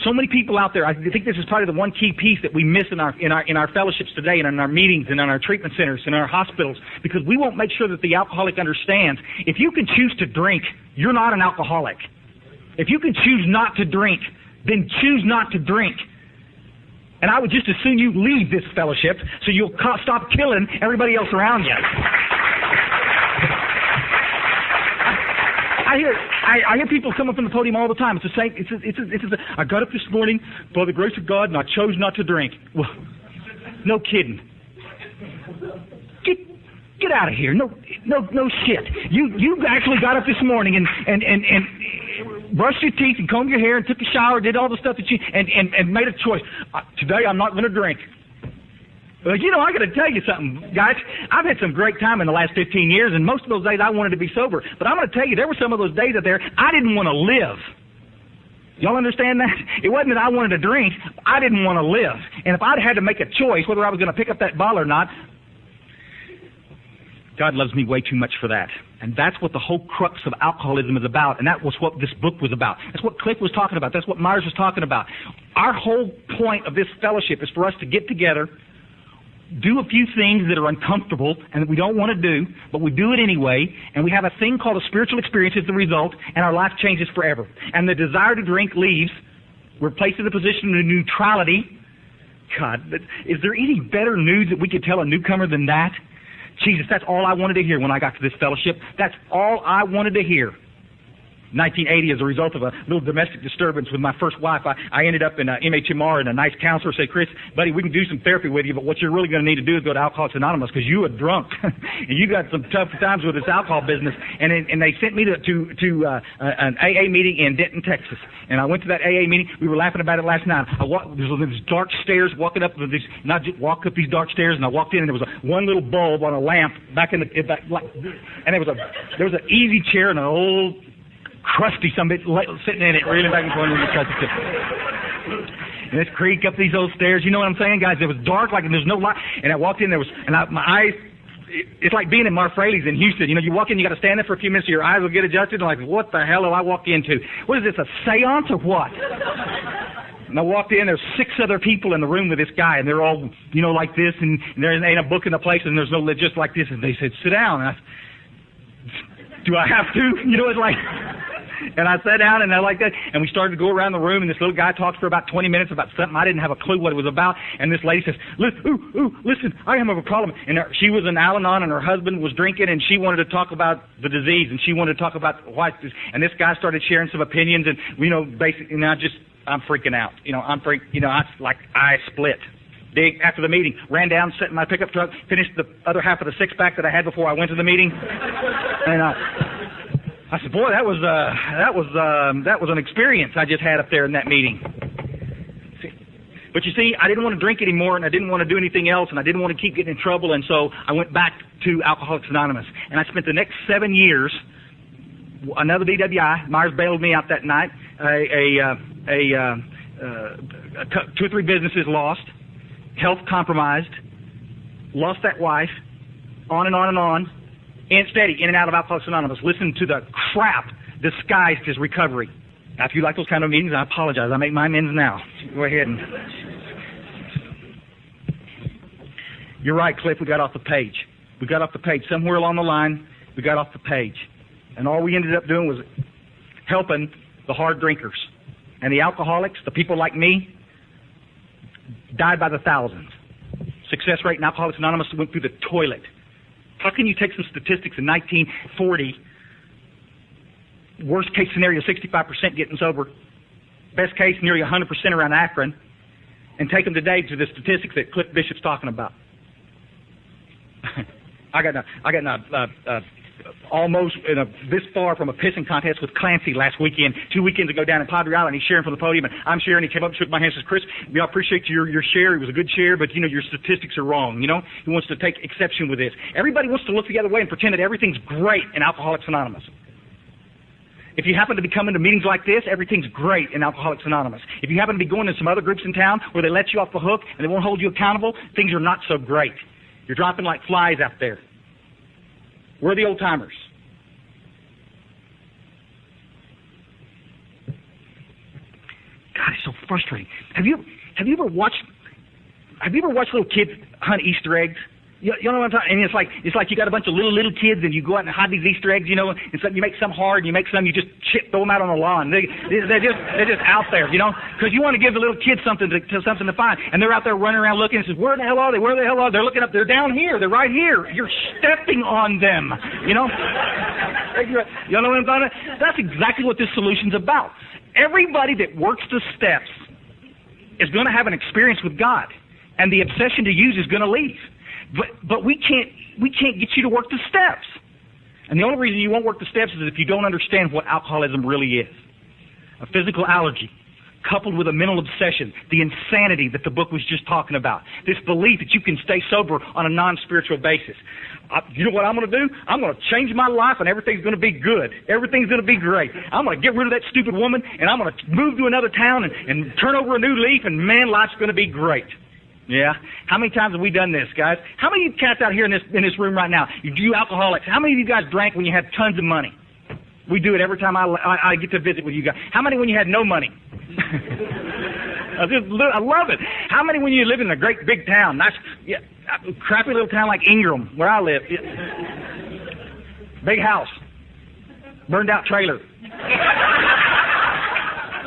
so many people out there, I think this is probably the one key piece that we miss in our fellowships today and in our meetings and in our treatment centers and in our hospitals, because we won't make sure that the alcoholic understands. If you can choose to drink, you're not an alcoholic. If you can choose not to drink, then choose not to drink. And I would just as soon you leave this fellowship so you'll stop killing everybody else around you. I hear people come up from the podium all the time. It's the same. I got up this morning by the grace of God and I chose not to drink. Well, no kidding. Get out of here. No shit. You actually got up this morning and brushed your teeth and combed your hair and took a shower, did all the stuff that you and made a choice. Today I'm not going to drink. Well, I got to tell you something, guys. I've had some great time in the last 15 years, and most of those days I wanted to be sober. But I'm going to tell you, there were some of those days out there I didn't want to live. Y'all understand that? It wasn't that I wanted to drink. I didn't want to live. And if I'd had to make a choice whether I was going to pick up that bottle or not, God loves me way too much for that. And that's what the whole crux of alcoholism is about. And that was what this book was about. That's what Cliff was talking about. That's what Myers was talking about. Our whole point of this fellowship is for us to get together, do a few things that are uncomfortable and that we don't want to do, but we do it anyway, and we have a thing called a spiritual experience as the result, and our life changes forever. And the desire to drink leaves. We're placed in a position of neutrality God, is there any better news that we could tell a newcomer than that? Jesus, that's all I wanted to hear when I got to this fellowship. That's all I wanted to hear. 1980, as a result of a little domestic disturbance with my first wife, I ended up in MHMR, and a nice counselor said, Chris, buddy, we can do some therapy with you, but what you're really going to need to do is go to Alcoholics Anonymous because you are drunk, and you got some tough times with this alcohol business. And they sent me to an AA meeting in Denton, Texas. And I went to that AA meeting. We were laughing about it last night. There was these dark stairs walking up these, not just walk up these dark stairs, and I walked in, and there was one little bulb on a lamp back in the, and there was an easy chair and an old crusty somebody sitting in it, reeling back and forth in the crusty chair. And this creak up these old stairs. You know what I'm saying, guys? It was dark, like, and there's no light. And I walked in, my eyes. It's like being in Marfrey's in Houston. You know, you walk in, you got to stand there for a few minutes, so your eyes will get adjusted. And like, what the hell have I walked into? What is this, a seance or what? And I walked in, there's 6 other people in the room with this guy, and they're all, you know, like this, and there ain't a book in the place, and there's no just like this. And they said, sit down. And do I have to? You know, it's like... And I sat down, and I like that, and we started to go around the room, and this little guy talked for about 20 minutes about something. I didn't have a clue what it was about, and this lady says, listen, I have a problem. And she was an Al-Anon, and her husband was drinking, and she wanted to talk about the disease, and she wanted to talk about why. And this guy started sharing some opinions, and, you know, basically, and I'm freaking out. You know, I split. After the meeting, ran down, sat in my pickup truck, finished the other half of the 6-pack that I had before I went to the meeting, and I said, boy, that was an experience I just had up there in that meeting. But you see, I didn't want to drink anymore, and I didn't want to do anything else, and I didn't want to keep getting in trouble, and so I went back to Alcoholics Anonymous. And I spent the next 7 years, another DWI, Myers bailed me out that night, 2 or 3 businesses lost, health compromised, lost that wife, on and on and on. And steady, in and out of Alcoholics Anonymous. Listen to the crap disguised as recovery. Now, if you like those kind of meetings, I apologize. I make my amends now. Go ahead and... You're right, Cliff, we got off the page. We got off the page. Somewhere along the line, we got off the page. And all we ended up doing was helping the hard drinkers. And the alcoholics, the people like me, died by the thousands. Success rate in Alcoholics Anonymous went through the toilet. How can you take some statistics in 1940, worst case scenario, 65% getting sober, best case, nearly 100% around Akron, and take them today to the statistics that Cliff Bishop's talking about? I got almost this far from a pissing contest with Clancy last weekend, 2 weekends ago down in Padre Island. He's sharing from the podium, and I'm sharing. He came up and shook my hand and says, Chris, I appreciate your share. It was a good share, but, you know, your statistics are wrong. You know, he wants to take exception with this. Everybody wants to look the other way and pretend that everything's great in Alcoholics Anonymous. If you happen to be coming to meetings like this, everything's great in Alcoholics Anonymous. If you happen to be going to some other groups in town where they let you off the hook and they won't hold you accountable, things are not so great. You're dropping like flies out there. We're the old timers. God, it's so frustrating. Have you ever watched little kids hunt Easter eggs? You know what I'm talking? And it's like you got a bunch of little kids, and you go out and hide these Easter eggs, you know. And so you make some hard, and you make some, you just throw them out on the lawn. They're just out there, you know, because you want to give the little kids something to find. And they're out there running around looking and says, where the hell are they? Where the hell are they? They're looking up. They're down here. They're right here. You're stepping on them, you know. You know what I'm talking about? That's exactly what this solution's about. Everybody that works the steps is going to have an experience with God, and the obsession to use is going to leave. But we can't get you to work the steps. And the only reason you won't work the steps is if you don't understand what alcoholism really is. A physical allergy coupled with a mental obsession, the insanity that the book was just talking about, this belief that you can stay sober on a non-spiritual basis. You know what I'm going to do? I'm going to change my life, and everything's going to be good. Everything's going to be great. I'm going to get rid of that stupid woman, and I'm going to move to another town and turn over a new leaf, and man, life's going to be great. Yeah. How many times have we done this, guys? How many of you cats out here in this room right now, you alcoholics, how many of you guys drank when you had tons of money? We do it every time I get to visit with you guys. How many when you had no money? I love it. How many when you live in a great big town? Nice, crappy little town like Ingram, where I live. Big house. Burned out trailer.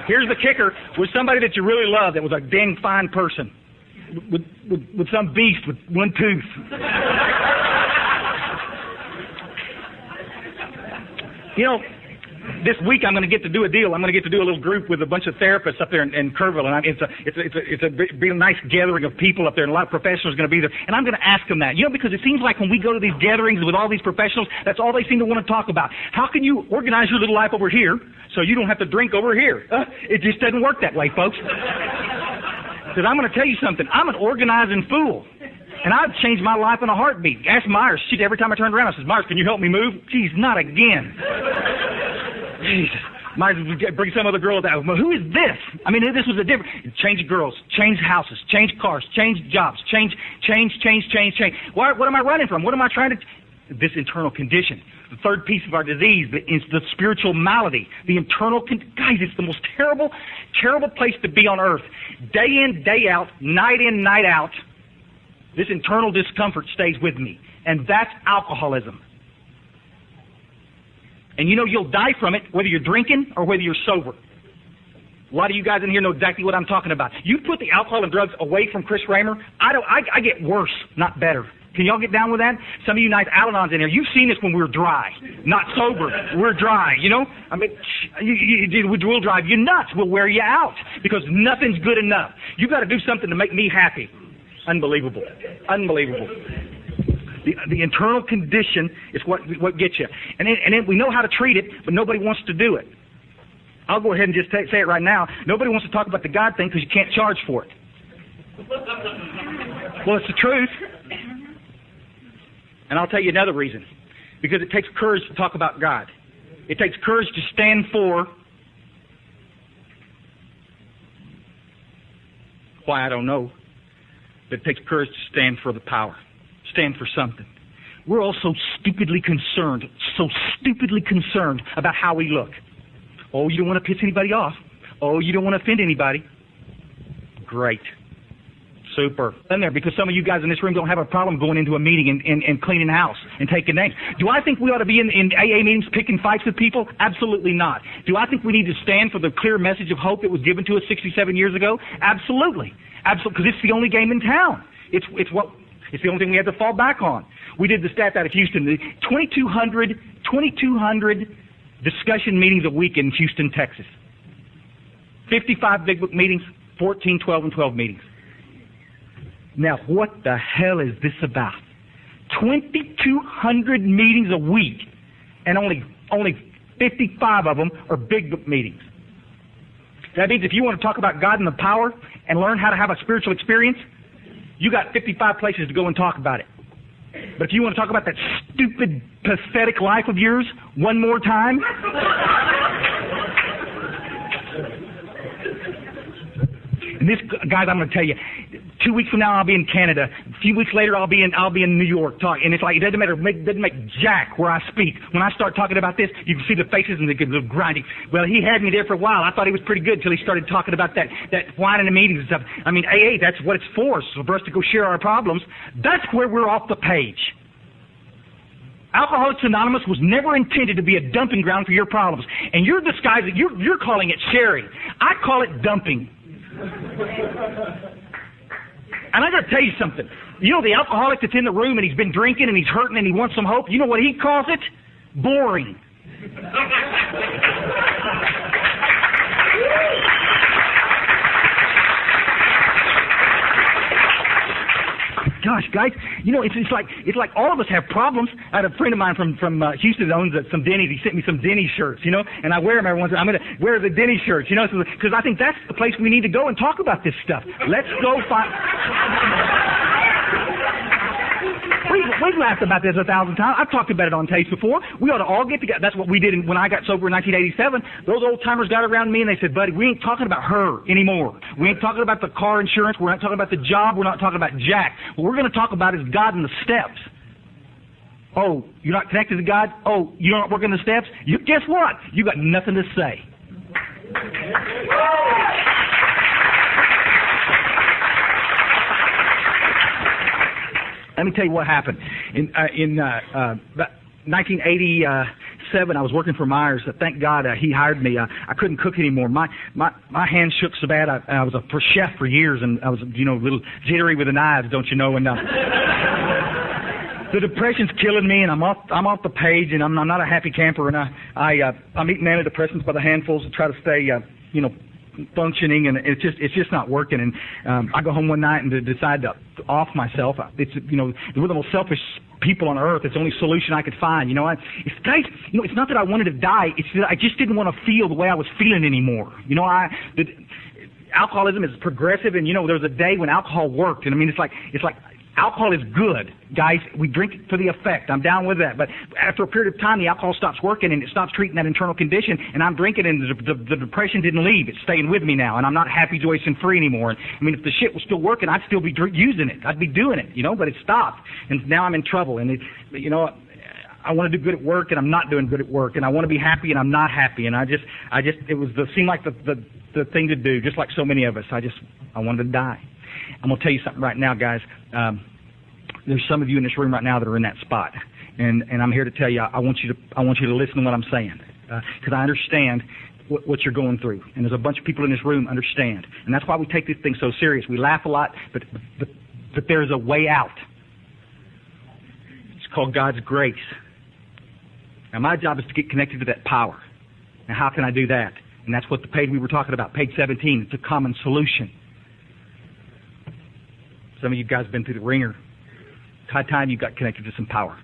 Here's the kicker. With somebody that you really love that was a dang fine person. with some beast with one tooth. You know, this week I'm going to get to do a deal. I'm going to get to do a little group with a bunch of therapists up there in Kerrville, and it's a real nice gathering of people up there, and a lot of professionals are going to be there. And I'm going to ask them that, because it seems like when we go to these gatherings with all these professionals, that's all they seem to want to talk about. How can you organize your little life over here so you don't have to drink over here? It just doesn't work that way, folks. Because I'm going to tell you something. I'm an organizing fool. And I've changed my life in a heartbeat. Ask Myers. Every time I turned around, I said, Myers, can you help me move? Geez, not again. Jesus. Myers would bring some other girl down. Well, who is this? I mean, this was a different. Change girls, change houses, change cars, change jobs, change. What am I running from? What am I trying to... This internal condition. The third piece of our disease is the spiritual malady. The internal... Guys, it's the most terrible place to be on earth. Day in, day out, night in, night out. This internal discomfort stays with me. And that's alcoholism. And you'll die from it whether you're drinking or whether you're sober. A lot of you guys in here know exactly what I'm talking about. You put the alcohol and drugs away from Chris Raymer, I get worse, not better. Can y'all get down with that? Some of you nice Al-Anons in here, you've seen this when we were dry. Not sober. We're dry, I mean, we'll drive you nuts. We'll wear you out because nothing's good enough. You've got to do something to make me happy. Unbelievable. The internal condition is what gets you. And then we know how to treat it, but nobody wants to do it. I'll go ahead and just say it right now. Nobody wants to talk about the God thing because you can't charge for it. Well, it's the truth. And I'll tell you another reason. Because it takes courage to talk about God. It takes courage to stand for... Why, I don't know. But it takes courage to stand for the power. Stand for something. We're all so stupidly concerned about how we look. Oh, you don't want to piss anybody off. Oh, you don't want to offend anybody. Great. Super. In there, because some of you guys in this room don't have a problem going into a meeting and cleaning house and taking names. Do I think we ought to be in AA meetings picking fights with people? Absolutely not. Do I think we need to stand for the clear message of hope that was given to us 67 years ago? Absolutely. Absolutely, because it's the only game in town. It's the only thing we have to fall back on. We did the stat out of Houston, 2,200 discussion meetings a week in Houston, Texas. 55 big book meetings, 14, 12, and 12 meetings. Now, what the hell is this about? 2,200 meetings a week, and only 55 of them are big book meetings. That means if you want to talk about God and the power and learn how to have a spiritual experience, you got 55 places to go and talk about it. But if you want to talk about that stupid, pathetic life of yours one more time... And this, guys, I'm going to tell you, 2 weeks from now I'll be in Canada. A few weeks later I'll be in New York talking. And it's like it doesn't matter. It doesn't make jack where I speak. When I start talking about this, you can see the faces and they're grinding. Well, he had me there for a while. I thought he was pretty good until he started talking about that wine in the meetings and stuff. I mean, AA, that's what it's for us to go share our problems. That's where we're off the page. Alcoholics Anonymous was never intended to be a dumping ground for your problems. And you're disguising. You're calling it sharing. I call it dumping. And I got to tell you something. The alcoholic that's in the room and he's been drinking and he's hurting and he wants some hope, you know what he calls it? Boring. Gosh, guys, it's like all of us have problems. I had a friend of mine from Houston that owns some Denny's. He sent me some Denny's shirts, and I wear them every once in a while. I'm going to wear the Denny's shirts, because I think that's the place we need to go and talk about this stuff. Let's go find... We've laughed about this 1,000 times. I've talked about it on tapes before. We ought to all get together. That's what we did when I got sober in 1987. Those old-timers got around me and they said, buddy, we ain't talking about her anymore. We ain't talking about the car insurance. We're not talking about the job. We're not talking about Jack. What we're going to talk about is God and the steps. Oh, you're not connected to God? Oh, you're not working the steps? Guess what? You got nothing to say. Let me tell you what happened. In 1987, 7, I was working for Myers. Thank God he hired me. I couldn't cook anymore. My hands shook so bad. I was a chef for years, and I was, a little jittery with the knives, don't you know? And the depression's killing me, and I'm off the page, and I'm not a happy camper. And I'm eating antidepressants by the handfuls to try to stay, functioning, and it's just not working. And I go home one night and decide to off myself. It's we're the most selfish people on earth. It's the only solution I could find. It's not that I wanted to die. It's that I just didn't want to feel the way I was feeling anymore. Alcoholism is progressive, and there was a day when alcohol worked, and it's like alcohol is good, guys. We drink it for the effect. I'm down with that. But after a period of time, the alcohol stops working, and it stops treating that internal condition, and I'm drinking, and the depression didn't leave. It's staying with me now, and I'm not happy, joyous, and free anymore. If the shit was still working, I'd still be using it. I'd be doing it, but it stopped, and now I'm in trouble. And, I want to do good at work, and I'm not doing good at work, and I want to be happy, and I'm not happy. And it seemed like the thing to do, just like so many of us. I wanted to die. I'm going to tell you something right now, guys. There's some of you in this room right now that are in that spot, and I'm here to tell you. I want you to listen to what I'm saying, because I understand what you're going through, and there's a bunch of people in this room understand, and that's why we take this thing so serious. We laugh a lot, but there's a way out. It's called God's grace. Now, my job is to get connected to that power. Now, how can I do that? And that's what the page we were talking about, page 17. It's a common solution. Some of you guys have been through the ringer. It's high time you got connected to some power.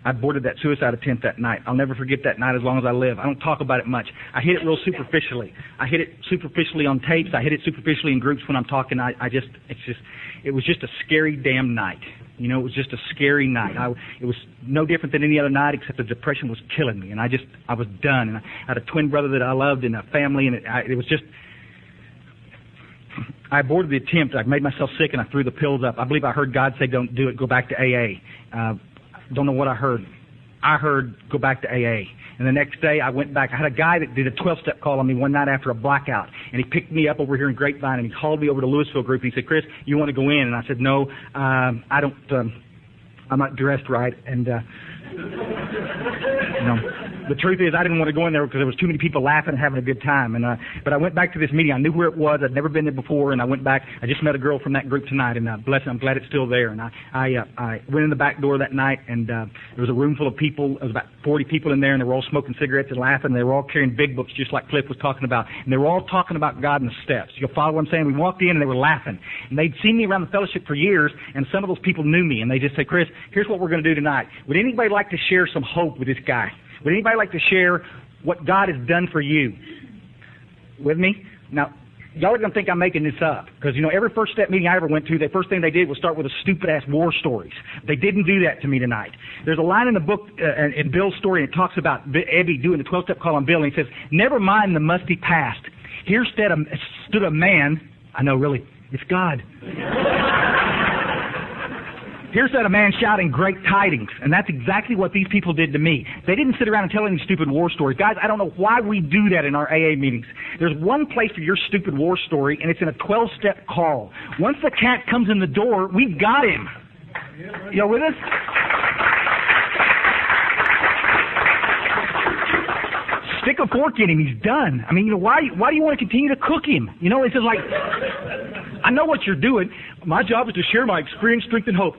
I boarded that suicide attempt that night. I'll never forget that night as long as I live. I don't talk about it much. I hit it real superficially. I hit it superficially on tapes. I hit it superficially in groups when I'm talking. It was just a scary damn night. It was just a scary night. It was no different than any other night, except the depression was killing me, and I was done. And I had a twin brother that I loved and a family, and it was just. I aborted the attempt. I made myself sick, and I threw the pills up. I believe I heard God say, "Don't do it. Go back to AA." Don't know what I heard. I heard, "Go back to AA." And the next day, I went back. I had a guy that did a 12-step call on me one night after a blackout, and he picked me up over here in Grapevine, and he called me over to Louisville Group, and he said, "Chris, you want to go in?" And I said, "No, I don't. I'm not dressed right." And the truth is, I didn't want to go in there because there was too many people laughing and having a good time. And but I went back to this meeting. I knew where it was. I'd never been there before, and I went back. I just met a girl from that group tonight, and bless her, I'm glad it's still there. And I went in the back door that night, and there was a room full of people. There was about 40 people in there, and they were all smoking cigarettes and laughing. They were all carrying big books, just like Cliff was talking about, and they were all talking about God and the steps. You'll follow what I'm saying? We walked in, and they were laughing, and they'd seen me around the fellowship for years, and some of those people knew me, and they just said, "Chris, here's what we're going to do tonight. Would anybody like to share some hope with this guy? Would anybody like to share what God has done for you?" With me? Now, y'all are going to think I'm making this up, because, every first step meeting I ever went to, the first thing they did was start with a stupid-ass war stories. They didn't do that to me tonight. There's a line in the book, in Bill's story, and it talks about Eddie doing the 12-step call on Bill, and he says, "Never mind the musty past. Here stood a man," I know, really, it's God. "Here's that a man shouting great tidings." And that's exactly what these people did to me. They didn't sit around and tell any stupid war stories. Guys, I don't know why we do that in our AA meetings. There's one place for your stupid war story, and it's in a 12-step call. Once the cat comes in the door, we've got him. You with us? Stick a fork in him. He's done. Why do you want to continue to cook him? It's just like, I know what you're doing. My job is to share my experience, strength, and hope.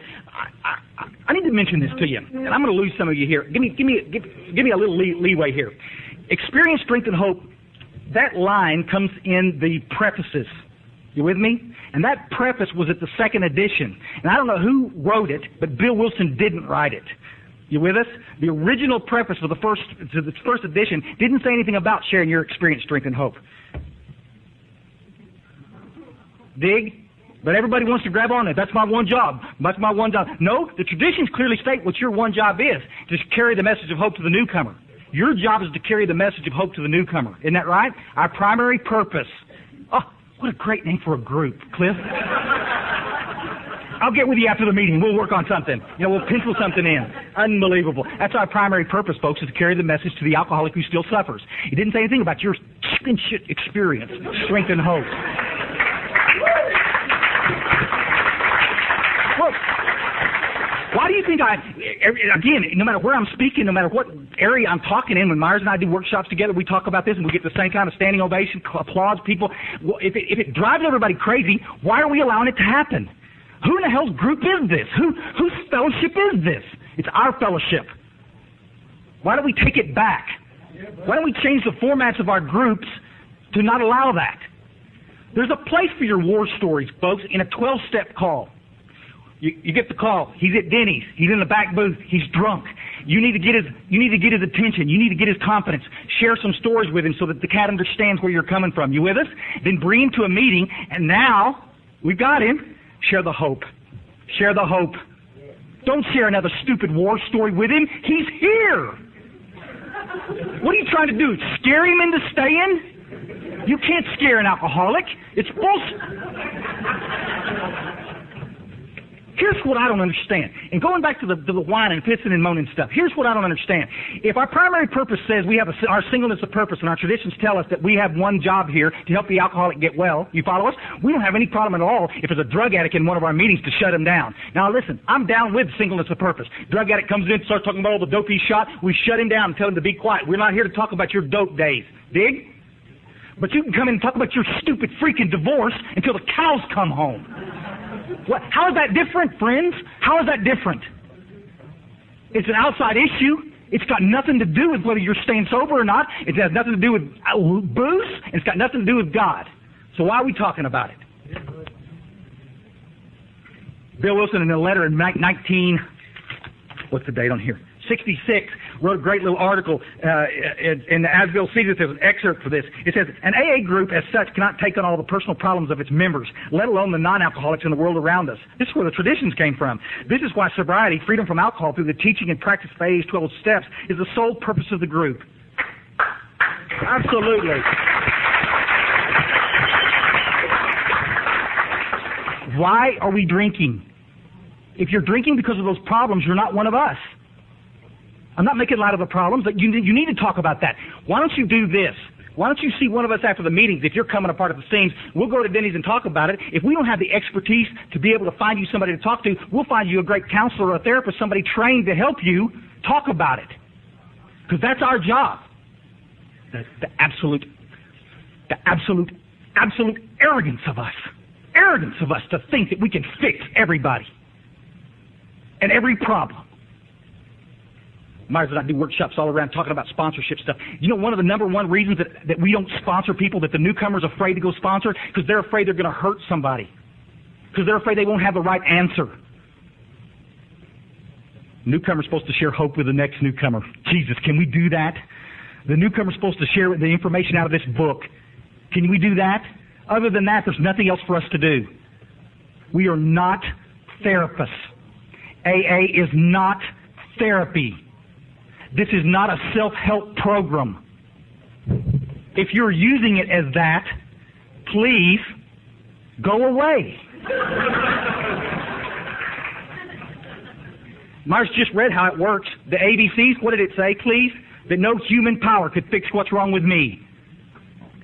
I need to mention this to you, and I'm going to lose some of you here. Give me a little leeway here. Experience, strength, and hope. That line comes in the prefaces. You with me? And that preface was at the second edition. And I don't know who wrote it, but Bill Wilson didn't write it. You with us? The original preface for the first edition didn't say anything about sharing your experience, strength, and hope. Dig? But everybody wants to grab on it. That's my one job. That's my one job. No, the traditions clearly state what your one job is, to carry the message of hope to the newcomer. Your job is to carry the message of hope to the newcomer. Isn't that right? Our primary purpose. Oh, what a great name for a group, Cliff. I'll get with you after the meeting. We'll work on something. We'll pencil something in. Unbelievable. That's our primary purpose, folks, is to carry the message to the alcoholic who still suffers. He didn't say anything about your chicken shit experience, strength, and hope. Well, Why do you think again, no matter where I'm speaking, no matter what area I'm talking in, when Myers and I do workshops together, we talk about this and we get the same kind of standing ovation, applause, people. Well, if it drives everybody crazy, why are we allowing it to happen? Who in the hell's group is this? Whose fellowship is this? It's our fellowship. Why don't we take it back? Why don't we change the formats of our groups to not allow that? There's a place for your war stories, folks, in a 12-step call. You get the call. He's at Denny's. He's in the back booth. He's drunk. You need to get his attention. You need to get his confidence. Share some stories with him so that the cat understands where you're coming from. You with us? Then bring him to a meeting, and now we've got him. Share the hope. Share the hope. Don't share another stupid war story with him. He's here. What are you trying to do? Scare him into staying? You can't scare an alcoholic. It's bullshit. Here's what I don't understand. And going back to the whining and pissing and moaning stuff, here's what I don't understand. If our primary purpose says we have our singleness of purpose and our traditions tell us that we have one job here to help the alcoholic get well, you follow us? We don't have any problem at all if there's a drug addict in one of our meetings to shut him down. Now listen, I'm down with singleness of purpose. Drug addict comes in, starts talking about all the dope he shot, we shut him down and tell him to be quiet. We're not here to talk about your dope days. Dig? But you can come in and talk about your stupid freaking divorce until the cows come home. What? How is that different, friends? How is that different? It's an outside issue. It's got nothing to do with whether you're staying sober or not. It has nothing to do with booze. And it's got nothing to do with God. So why are we talking about it? Bill Wilson, in a letter in 66, wrote a great little article in the Asville Cedar. There's an excerpt for this. It says, an AA group as such cannot take on all the personal problems of its members, let alone the non-alcoholics in the world around us. This is where the traditions came from. This is why sobriety, freedom from alcohol through the teaching and practice phase 12 steps, is the sole purpose of the group. Absolutely. Why are we drinking? If you're drinking because of those problems, you're not one of us. I'm not making light of the problems, but you need to talk about that. Why don't you do this? Why don't you see one of us after the meetings? If you're coming apart at the seams, we'll go to Denny's and talk about it. If we don't have the expertise to be able to find you somebody to talk to, we'll find you a great counselor or a therapist, somebody trained to help you talk about it. Because that's our job. The absolute arrogance of us. Arrogance of us to think that we can fix everybody and every problem. Myers and I do workshops all around talking about sponsorship stuff. You know, one of the number one reasons that we don't sponsor people, that the newcomer's afraid to go sponsor, because they're afraid they're going to hurt somebody. Because they're afraid they won't have the right answer. Newcomer's supposed to share hope with the next newcomer. Jesus, can we do that? The newcomer's supposed to share the information out of this book. Can we do that? Other than that, there's nothing else for us to do. We are not therapists. AA is not therapy. This is not a self-help program. If you're using it as that, please go away. Myers just read how it works. The ABCs, what did it say, please? That no human power could fix what's wrong with me.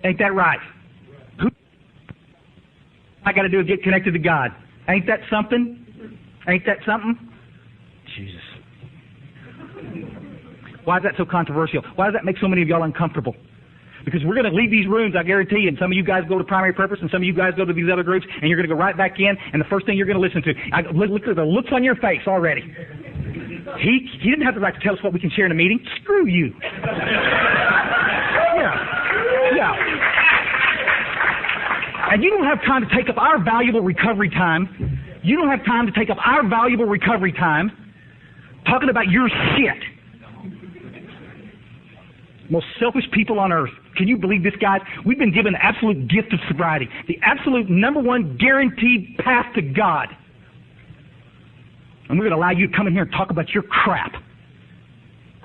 Ain't that right? Who I got to do is get connected to God. Ain't that something? Ain't that something? Jesus. Why is that so controversial? Why does that make so many of y'all uncomfortable? Because we're going to leave these rooms, I guarantee you, and some of you guys go to primary purpose, and some of you guys go to these other groups, and you're going to go right back in, and the first thing you're going to listen to, look at the looks on your face already. He didn't have the right to tell us what we can share in a meeting. Screw you. Yeah. And you don't have time to take up our valuable recovery time. You don't have time to take up our valuable recovery time talking about your shit. Most selfish people on earth. Can you believe this, guys? We've been given the absolute gift of sobriety, the absolute number one guaranteed path to God. And we're going to allow you to come in here and talk about your crap.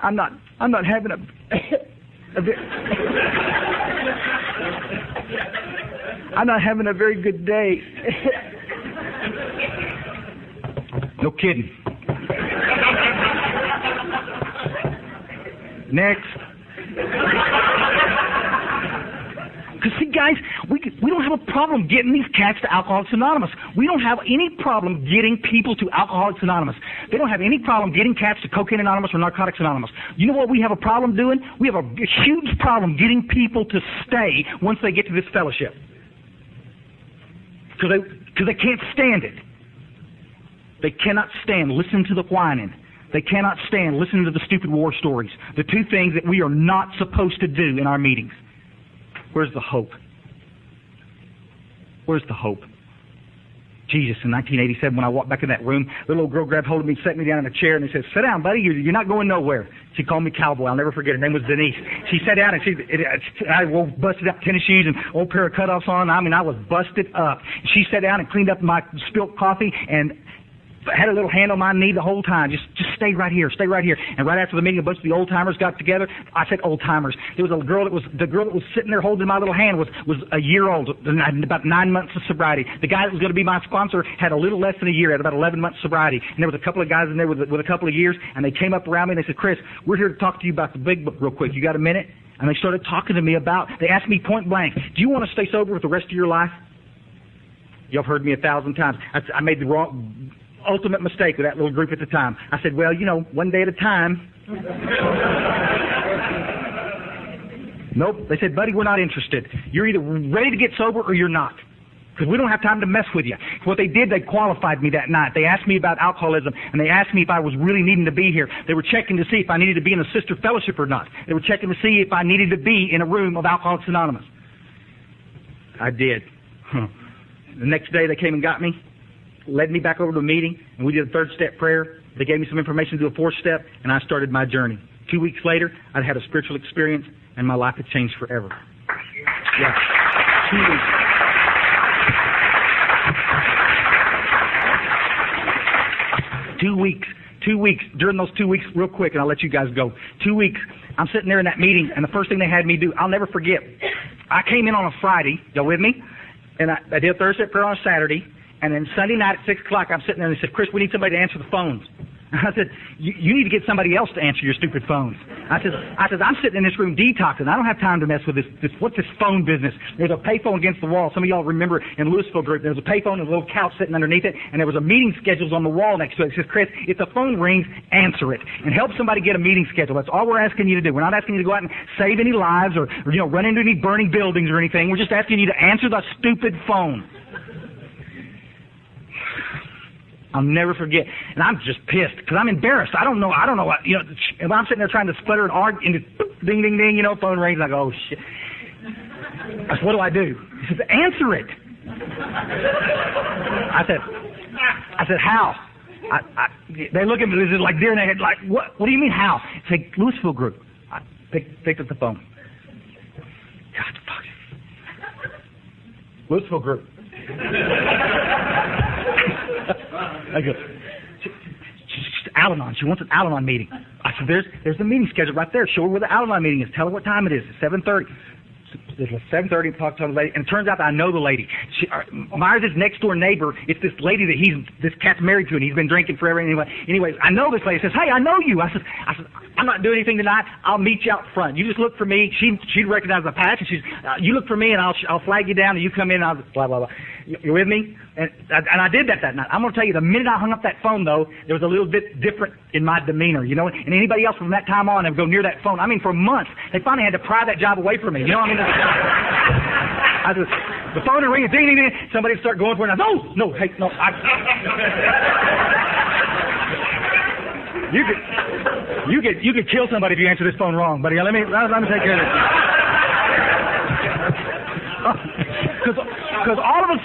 I'm not having I'm not having a very good day. No kidding. Next. Because see, guys, we don't have a problem getting these cats to Alcoholics Anonymous. We don't have any problem getting people to Alcoholics Anonymous. They don't have any problem getting cats to Cocaine Anonymous or Narcotics Anonymous. You know what we have a problem doing? We have a huge problem getting people to stay once they get to this fellowship. Because they can't stand it. They cannot stand listening to the whining. They cannot stand listening to the stupid war stories. The two things that we are not supposed to do in our meetings. Where's the hope? Where's the hope? Jesus, in 1987, when I walked back in that room, the little girl grabbed hold of me, set me down in a chair, and they said, "Sit down, buddy. You're not going nowhere." She called me cowboy. I'll never forget. Her name was Denise. She sat down, and I busted up tennis shoes and old pair of cutoffs on. I mean, I was busted up. She sat down and cleaned up my spilt coffee and had a little hand on my knee the whole time. Just stay right here, stay right here. And right after the meeting, a bunch of the old timers got together. I said old timers. There was the girl that was sitting there holding my little hand was a year old, about 9 months of sobriety. The guy that was going to be my sponsor had a little less than a year, had about 11 months sobriety. And there was a couple of guys in there with a couple of years, and they came up around me and they said, "Chris, we're here to talk to you about the big book real quick. You got a minute?" And they started talking to me they asked me point blank, "Do you want to stay sober with the rest of your life?" Y'all have heard me 1,000 times. I made the ultimate mistake with that little group at the time. I said, "Well, one day at a time." Nope. They said, "Buddy, we're not interested. You're either ready to get sober or you're not. Because we don't have time to mess with you." What they did, they qualified me that night. They asked me about alcoholism, and they asked me if I was really needing to be here. They were checking to see if I needed to be in a sister fellowship or not. They were checking to see if I needed to be in a room of Alcoholics Anonymous. I did. The next day, they came and got me, led me back over to a meeting, and we did a third-step prayer. They gave me some information to do a fourth-step, and I started my journey. 2 weeks later, I'd had a spiritual experience, and my life had changed forever. Yeah. 2 weeks. 2 weeks. 2 weeks. During those 2 weeks, real quick, and I'll let you guys go. 2 weeks, I'm sitting there in that meeting, and the first thing they had me do, I'll never forget. I came in on a Friday. Y'all with me? And I did a Thursday prayer on a Saturday. And then Sunday night at 6 o'clock, I'm sitting there and they said, "Chris, we need somebody to answer the phones." I said, you need to get somebody else to answer your stupid phones. I said, "I'm sitting in this room detoxing. I don't have time to mess with this. What's this phone business?" There's a payphone against the wall. Some of y'all remember in Louisville group, there was a payphone and a little couch sitting underneath it, and there was a meeting schedules on the wall next to it. It says, "Chris, if the phone rings, answer it and help somebody get a meeting schedule." That's all we're asking you to do. We're not asking you to go out and save any lives or run into any burning buildings or anything. We're just asking you to answer the stupid phone. I'll never forget. And I'm just pissed because I'm embarrassed. I don't know what, if I'm sitting there trying to sputter and argue, and just ding, ding, ding, phone rings, and I go, "Oh, shit." I said, "What do I do?" He says, "Answer it." I said, "How?" They look at me like deer in the head, like, what do you mean, how? I say, "Louisville group." I picked up the phone. God, fuck. Louisville group. I go, "She's Al-Anon. She wants an Al-Anon meeting." I said, there's the meeting schedule right there. Show her where the Al-Anon meeting is. Tell her what time it is. It's 7:30. It's 7:30. Talk to the lady. And it turns out that I know the lady. Myers' next door neighbor. It's this lady that this cat's married to, and he's been drinking forever. Anyways, I know this lady. Says, "Hey, I know you." I said, "I'm not doing anything tonight. I'll meet you out front. You just look for me." She'd recognize the patch, and "You look for me, and I'll flag you down, and you come in, and I'll blah blah blah." You with me? And I did that night. I'm going to tell you, the minute I hung up that phone, though, there was a little bit different in my demeanor, And anybody else from that time on would go near that phone. I mean, for months, they finally had to pry that job away from me. I mean? The phone would ring, ding, ding, ding. Somebody would start going for it. And I said, no, hey, no. You could kill somebody if you answer this phone wrong, buddy. Let me take care of this. Because all of a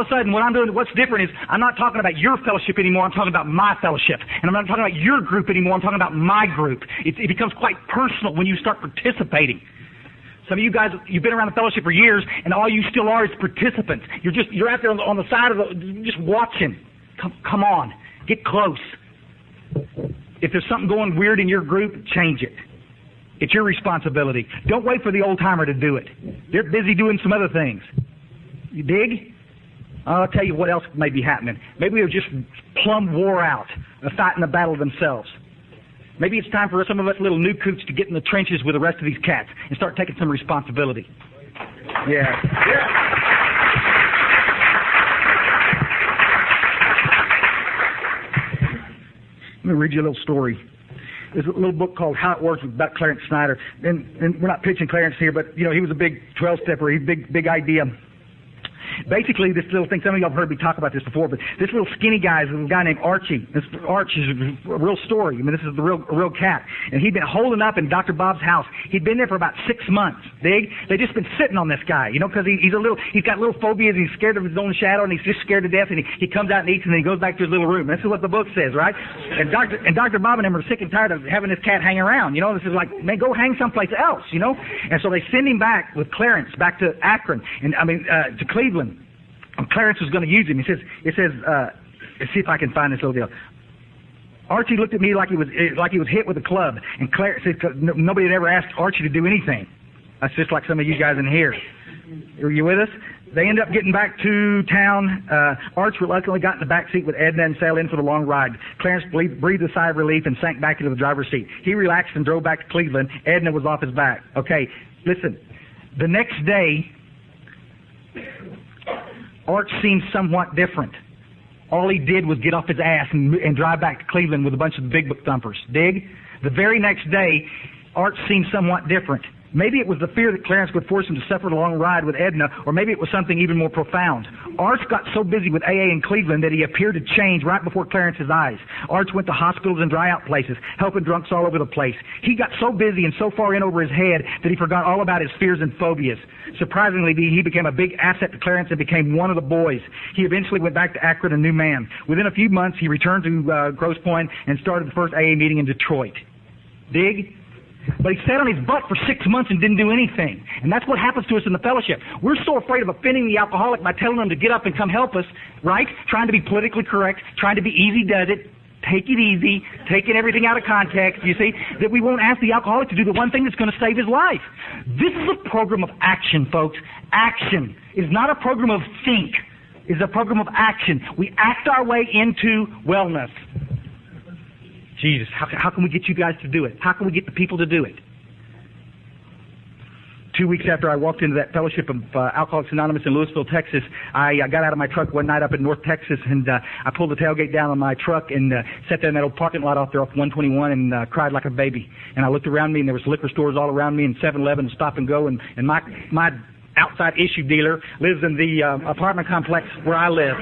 sudden, what I'm doing, what's different is I'm not talking about your fellowship anymore. I'm talking about my fellowship. And I'm not talking about your group anymore. I'm talking about my group. It becomes quite personal when you start participating. Some of you guys, you've been around the fellowship for years, and all you still are is participants. You're out there on the side just watching. Come on. Get close. If there's something going weird in your group, change it. It's your responsibility. Don't wait for the old-timer to do it. They're busy doing some other things. You dig? I'll tell you what else may be happening. Maybe they're just plumb wore out, fighting the battle themselves. Maybe it's time for some of us little new coots to get in the trenches with the rest of these cats and start taking some responsibility. Yeah. Let me read you a little story. There's a little book called How It Works about Clarence Snyder. And we're not pitching Clarence here, but, you know, he was a big 12-stepper. He had big idea. Basically, this little thing, some of you have heard me talk about this before, but this little skinny guy is a guy named Archie. Archie is a real story. I mean, this is a real cat. And he'd been holding up in Dr. Bob's house. He'd been there for about 6 months. Dig? They'd just been sitting on this guy, you know, because he's got little phobias. He's scared of his own shadow, and he's just scared to death. And he comes out and eats, and then he goes back to his little room. This is what the book says, right? And Dr. Bob and him are sick and tired of having this cat hang around. You know, this is like, man, go hang someplace else, you know? And so they send him back with Clarence back to Akron, to Cleveland. And Clarence was going to use him. It says, let's see if I can find this little deal. Archie looked at me like he was hit with a club, and Clarence said nobody had ever asked Archie to do anything. That's just like some of you guys in here. Are you with us? They end up getting back to town. Arch reluctantly got in the back seat with Edna and sailed in for the long ride. Clarence breathed a sigh of relief and sank back into the driver's seat. He relaxed and drove back to Cleveland. Edna was off his back. Okay, listen. The next day, Arch seemed somewhat different. All he did was get off his ass and drive back to Cleveland with a bunch of big book thumpers. Dig? The very next day, Arch seemed somewhat different. Maybe it was the fear that Clarence would force him to suffer the long ride with Edna, or maybe it was something even more profound. Arch got so busy with AA in Cleveland that he appeared to change right before Clarence's eyes. Arch went to hospitals and dry out places, helping drunks all over the place. He got so busy and so far in over his head that he forgot all about his fears and phobias. Surprisingly, he became a big asset to Clarence and became one of the boys. He eventually went back to Akron a new man. Within a few months, he returned to Grosse Pointe and started the first AA meeting in Detroit. Dig? But he sat on his butt for 6 months and didn't do anything. And that's what happens to us in the fellowship. We're so afraid of offending the alcoholic by telling them to get up and come help us, right? Trying to be politically correct, trying to be easy does it, take it easy, taking everything out of context, you see, that we won't ask the alcoholic to do the one thing that's going to save his life. This is a program of action, folks. Action. It's not a program of think. It's a program of action. We act our way into wellness. Jesus, how can we get you guys to do it? How can we get the people to do it? 2 weeks after I walked into that fellowship of Alcoholics Anonymous in Louisville, Texas, I got out of my truck one night up in North Texas, and I pulled the tailgate down on my truck and sat there in that old parking lot off there off 121 and cried like a baby. And I looked around me, and there was liquor stores all around me and 7-Eleven and Stop and Go, and my outside issue dealer lives in the apartment complex where I live.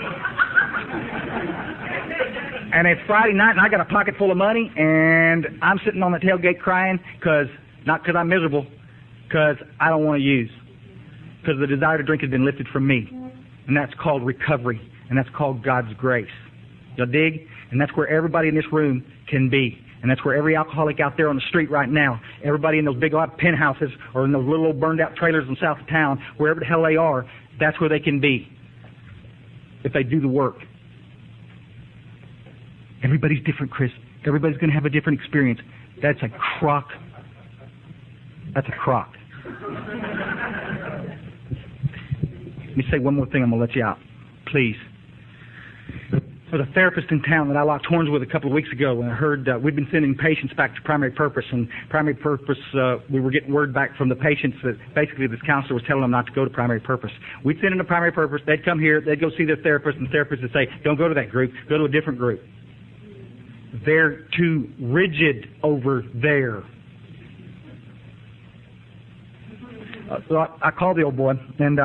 And it's Friday night, and I got a pocket full of money, and I'm sitting on the tailgate crying, not because I'm miserable, because I don't want to use. Because the desire to drink has been lifted from me. And that's called recovery, and that's called God's grace. You'll dig? And that's where everybody in this room can be. And that's where every alcoholic out there on the street right now, everybody in those big old penthouses or in those little old burned out trailers in the south of town, wherever the hell they are, that's where they can be if they do the work. Everybody's different, Chris. Everybody's going to have a different experience. That's a crock. That's a crock. Let me say one more thing, I'm going to let you out. Please. There was a therapist in town that I locked horns with a couple of weeks ago, and I heard we'd been sending patients back to Primary Purpose, and Primary Purpose, we were getting word back from the patients that basically this counselor was telling them not to go to Primary Purpose. We'd send them to Primary Purpose, they'd come here, they'd go see their therapist, and the therapist would say, don't go to that group, go to a different group. They're too rigid over there. So I called the old boy, and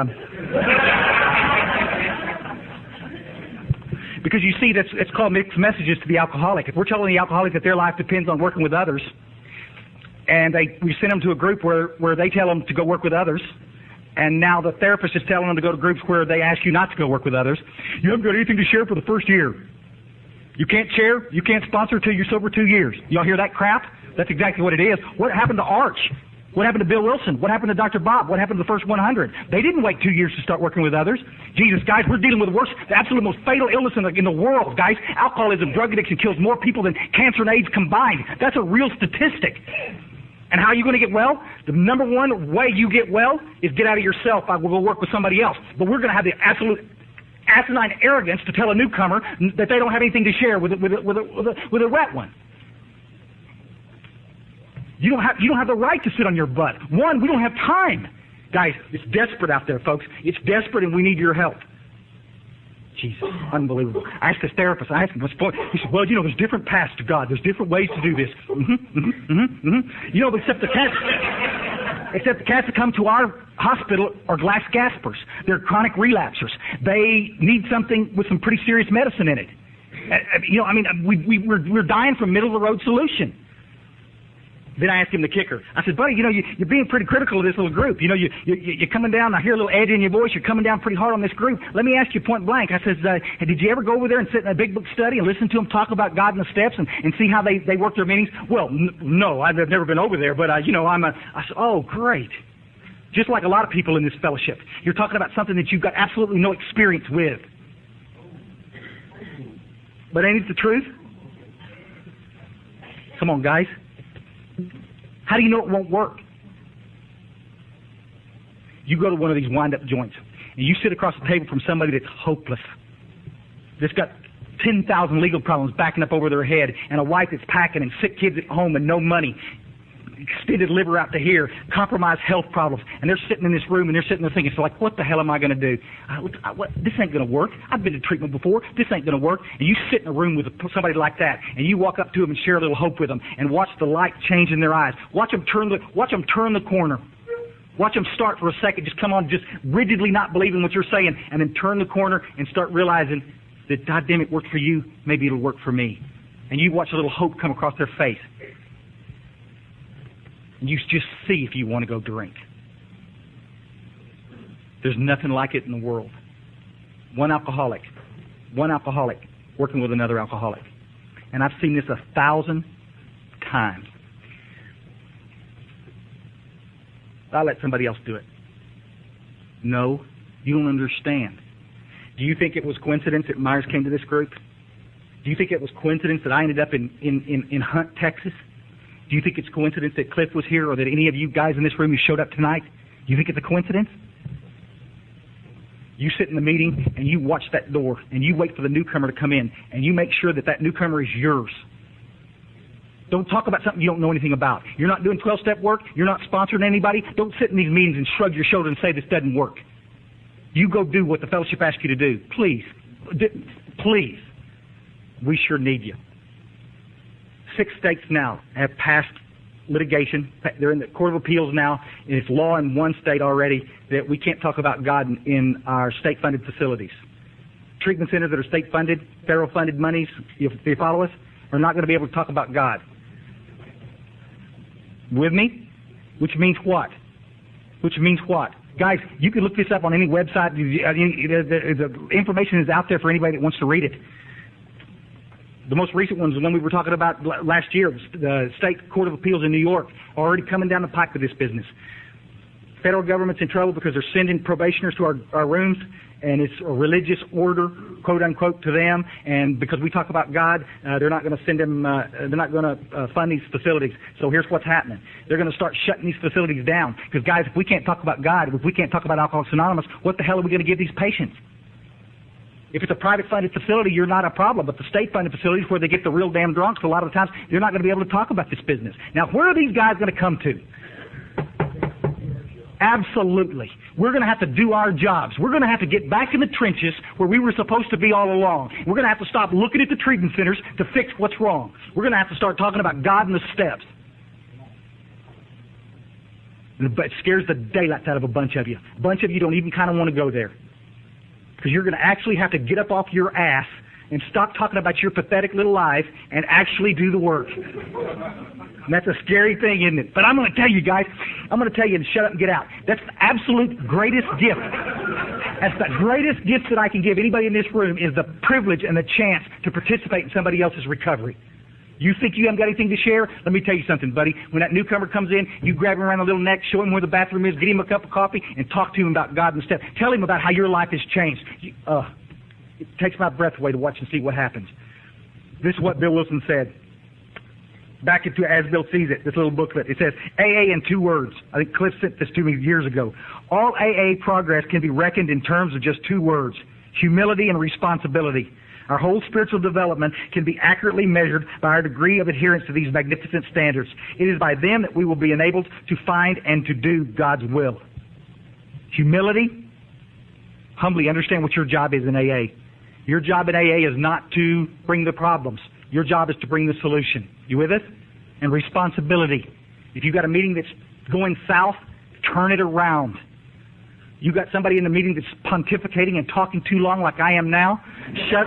because you see, it's called mixed messages to the alcoholic. If we're telling the alcoholic that their life depends on working with others, and we send them to a group where they tell them to go work with others, and now the therapist is telling them to go to groups where they ask you not to go work with others, you haven't got anything to share for the first year. You can't share, you can't sponsor till you're sober 2 years. Y'all hear that crap? That's exactly what it is. What happened to Arch? What happened to Bill Wilson? What happened to Dr. Bob? What happened to the first 100? They didn't wait 2 years to start working with others. Jesus, guys, we're dealing with the absolute most fatal illness in the world, guys. Alcoholism, drug addiction kills more people than cancer and AIDS combined. That's a real statistic. And how are you going to get well? The number one way you get well is get out of yourself. I will go work with somebody else. But we're going to have the absolute asinine arrogance to tell a newcomer that they don't have anything to share with a wet one. You don't have the right to sit on your butt. One, we don't have time. Guys, it's desperate out there, folks. It's desperate, and we need your help. Jesus, unbelievable. I asked this therapist, I asked him, what's the point? He said, well, you know, there's different paths to God. There's different ways to do this. You know, except the cats that come to our hospital are glass gaspers. They're chronic relapsers. They need something with some pretty serious medicine in it. You know, I mean, we're dying from middle-of-the-road solution. Then I asked him the kicker. I said, buddy, you know, you're being pretty critical of this little group. You know, you're coming down. I hear a little edge in your voice. You're coming down pretty hard on this group. Let me ask you point blank. I says, did you ever go over there and sit in a big book study and listen to them talk about God and the steps and see how they work their meetings? Well, no, I've never been over there, but, you know, I said, oh, great. Just like a lot of people in this fellowship. You're talking about something that you've got absolutely no experience with. But ain't it the truth? Come on, guys. How do you know it won't work? You go to one of these wind-up joints, and you sit across the table from somebody that's hopeless, that's got 10,000 legal problems backing up over their head, and a wife that's packing, and sick kids at home, and no money, extended liver out to here, compromised health problems, and they're sitting in this room, and they're sitting there thinking, so like, what the hell am I going to do? This ain't going to work. I've been to treatment before. This ain't going to work. And you sit in a room with somebody like that, and you walk up to them and share a little hope with them, and watch the light change in their eyes. Watch them turn the corner. Watch them start for a second, just come on, just rigidly not believing what you're saying, and then turn the corner and start realizing that, God damn it, worked for you, maybe it'll work for me. And you watch a little hope come across their face. And you just see if you want to go drink. There's nothing like it in the world. One alcoholic working with another alcoholic. And I've seen this 1,000 times. I'll let somebody else do it. No, you don't understand. Do you think it was coincidence that Myers came to this group? Do you think it was coincidence that I ended up in Hunt, Texas? Do you think it's coincidence that Cliff was here or that any of you guys in this room who showed up tonight? Do you think it's a coincidence? You sit in the meeting and you watch that door and you wait for the newcomer to come in and you make sure that that newcomer is yours. Don't talk about something you don't know anything about. You're not doing 12-step work. You're not sponsoring anybody. Don't sit in these meetings and shrug your shoulder and say this doesn't work. You go do what the fellowship asks you to do. Please. Please. We sure need you. 6 states now have passed litigation. They're in the Court of Appeals now, and it's law in 1 state already that we can't talk about God in our state-funded facilities. Treatment centers that are state-funded, federal-funded monies, if you follow us, are not going to be able to talk about God. With me? Which means what? Which means what? Guys, you can look this up on any website. The information is out there for anybody that wants to read it. The most recent one is the one we were talking about last year. The State Court of Appeals in New York already coming down the pike with this business. Federal government's in trouble because they're sending probationers to our rooms, and it's a religious order, quote unquote, to them. And because we talk about God, they're not going to send them. They're not going to fund these facilities. So here's what's happening: they're going to start shutting these facilities down. Because guys, if we can't talk about God, if we can't talk about Alcoholics Anonymous, what the hell are we going to give these patients? If it's a private-funded facility, you're not a problem. But the state-funded facilities where they get the real damn drunks, a lot of the times, you're not going to be able to talk about this business. Now, where are these guys going to come to? Absolutely. We're going to have to do our jobs. We're going to have to get back in the trenches where we were supposed to be all along. We're going to have to stop looking at the treatment centers to fix what's wrong. We're going to have to start talking about God and the steps. It scares the daylights out of a bunch of you. A bunch of you don't even kind of want to go there. Because you're going to actually have to get up off your ass and stop talking about your pathetic little life and actually do the work. And that's a scary thing, isn't it? But I'm going to tell you guys, I'm going to tell you to shut up and get out. That's the absolute greatest gift. That's the greatest gift that I can give anybody in this room is the privilege and the chance to participate in somebody else's recovery. You think you haven't got anything to share? Let me tell you something, buddy. When that newcomer comes in, you grab him around the little neck, show him where the bathroom is, get him a cup of coffee, and talk to him about God and stuff. Tell him about how your life has changed. It takes my breath away to watch and see what happens. This is what Bill Wilson said. Back into As Bill Sees It, this little booklet. It says, AA in 2 words. I think Cliff sent this to me years ago. All AA progress can be reckoned in terms of just 2 words, humility and responsibility. Our whole spiritual development can be accurately measured by our degree of adherence to these magnificent standards. It is by them that we will be enabled to find and to do God's will. Humility, humbly understand what your job is in AA. Your job at AA is not to bring the problems. Your job is to bring the solution. You with us? And responsibility. If you've got a meeting that's going south, turn it around. You got somebody in the meeting that's pontificating and talking too long like I am now, shut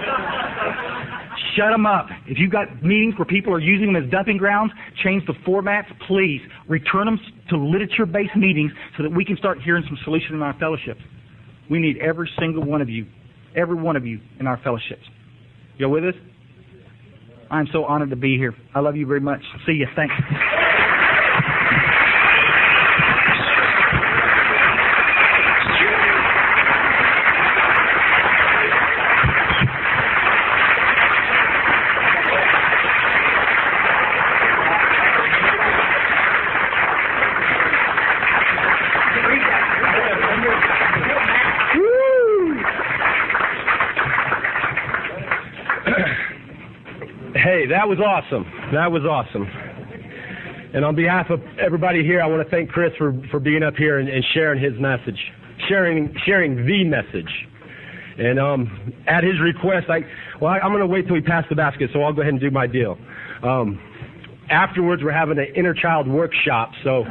them up. If you've got meetings where people are using them as dumping grounds, change the formats, please. Return them to literature-based meetings so that we can start hearing some solutions in our fellowships. We need every single one of you in our fellowships. You with us? I'm so honored to be here. I love you very much. See you. Thanks. Hey, that was awesome. That was awesome. And on behalf of everybody here, I want to thank Chris for being up here and sharing his message, sharing the message. And at his request, I'm going to wait till we pass the basket, so I'll go ahead and do my deal. Afterwards, we're having an inner child workshop, so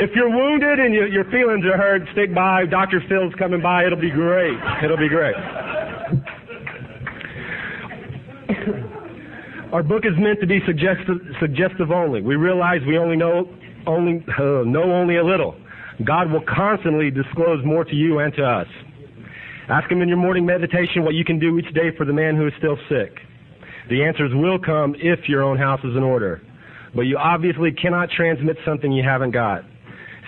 if you're wounded and your feelings are hurt, stick by. Dr. Phil's coming by. It'll be great. It'll be great. Our book is meant to be suggestive only. We realize we know only a little. God will constantly disclose more to you and to us. Ask Him in your morning meditation what you can do each day for the man who is still sick. The answers will come if your own house is in order. But you obviously cannot transmit something you haven't got.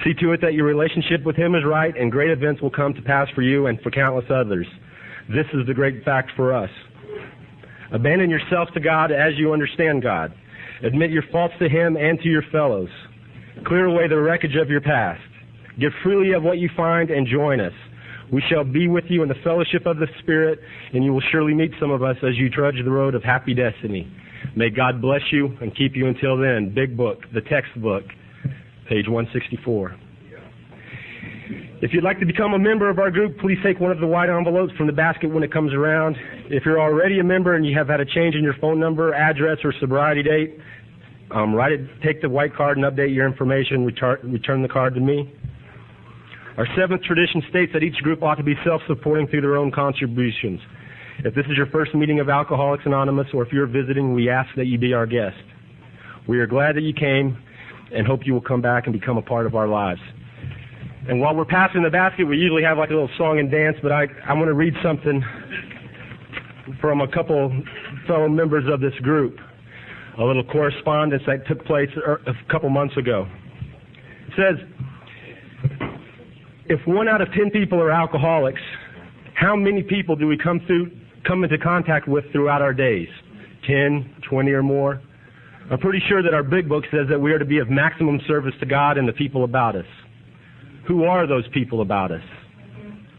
See to it that your relationship with Him is right, and great events will come to pass for you and for countless others. This is the great fact for us. Abandon yourself to God as you understand God. Admit your faults to Him and to your fellows. Clear away the wreckage of your past. Give freely of what you find and join us. We shall be with you in the fellowship of the Spirit, and you will surely meet some of us as you trudge the road of happy destiny. May God bless you and keep you until then. Big book, the textbook, page 164. If you'd like to become a member of our group, please take one of the white envelopes from the basket when it comes around. If you're already a member and you have had a change in your phone number, address, or sobriety date, take the white card and update your information. Return the card to me. Our seventh tradition states that each group ought to be self-supporting through their own contributions. If this is your first meeting of Alcoholics Anonymous, or if you're visiting, we ask that you be our guest. We are glad that you came and hope you will come back and become a part of our lives. And while we're passing the basket, we usually have like a little song and dance, but I want to read something from a couple fellow members of this group, a little correspondence that took place a couple months ago. It says, if 1 out of 10 people are alcoholics, how many people do we come into contact with throughout our days? 10, 20 or more? I'm pretty sure that our big book says that we are to be of maximum service to God and the people about us. Who are those people about us?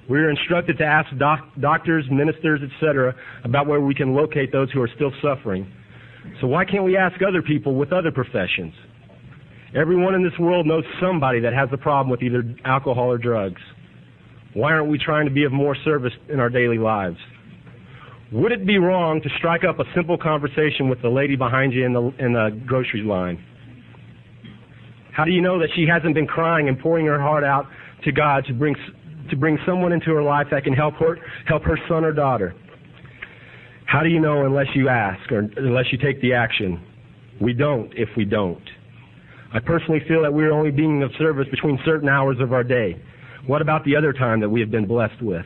We are instructed to ask doctors, ministers, etc. about where we can locate those who are still suffering. So why can't we ask other people with other professions? Everyone in this world knows somebody that has a problem with either alcohol or drugs. Why aren't we trying to be of more service in our daily lives? Would it be wrong to strike up a simple conversation with the lady behind you in the grocery line? How do you know that she hasn't been crying and pouring her heart out to God to bring someone into her life that can help her son or daughter? How do you know unless you ask or unless you take the action? We don't if we don't. I personally feel that we're only being of service between certain hours of our day. What about the other time that we have been blessed with?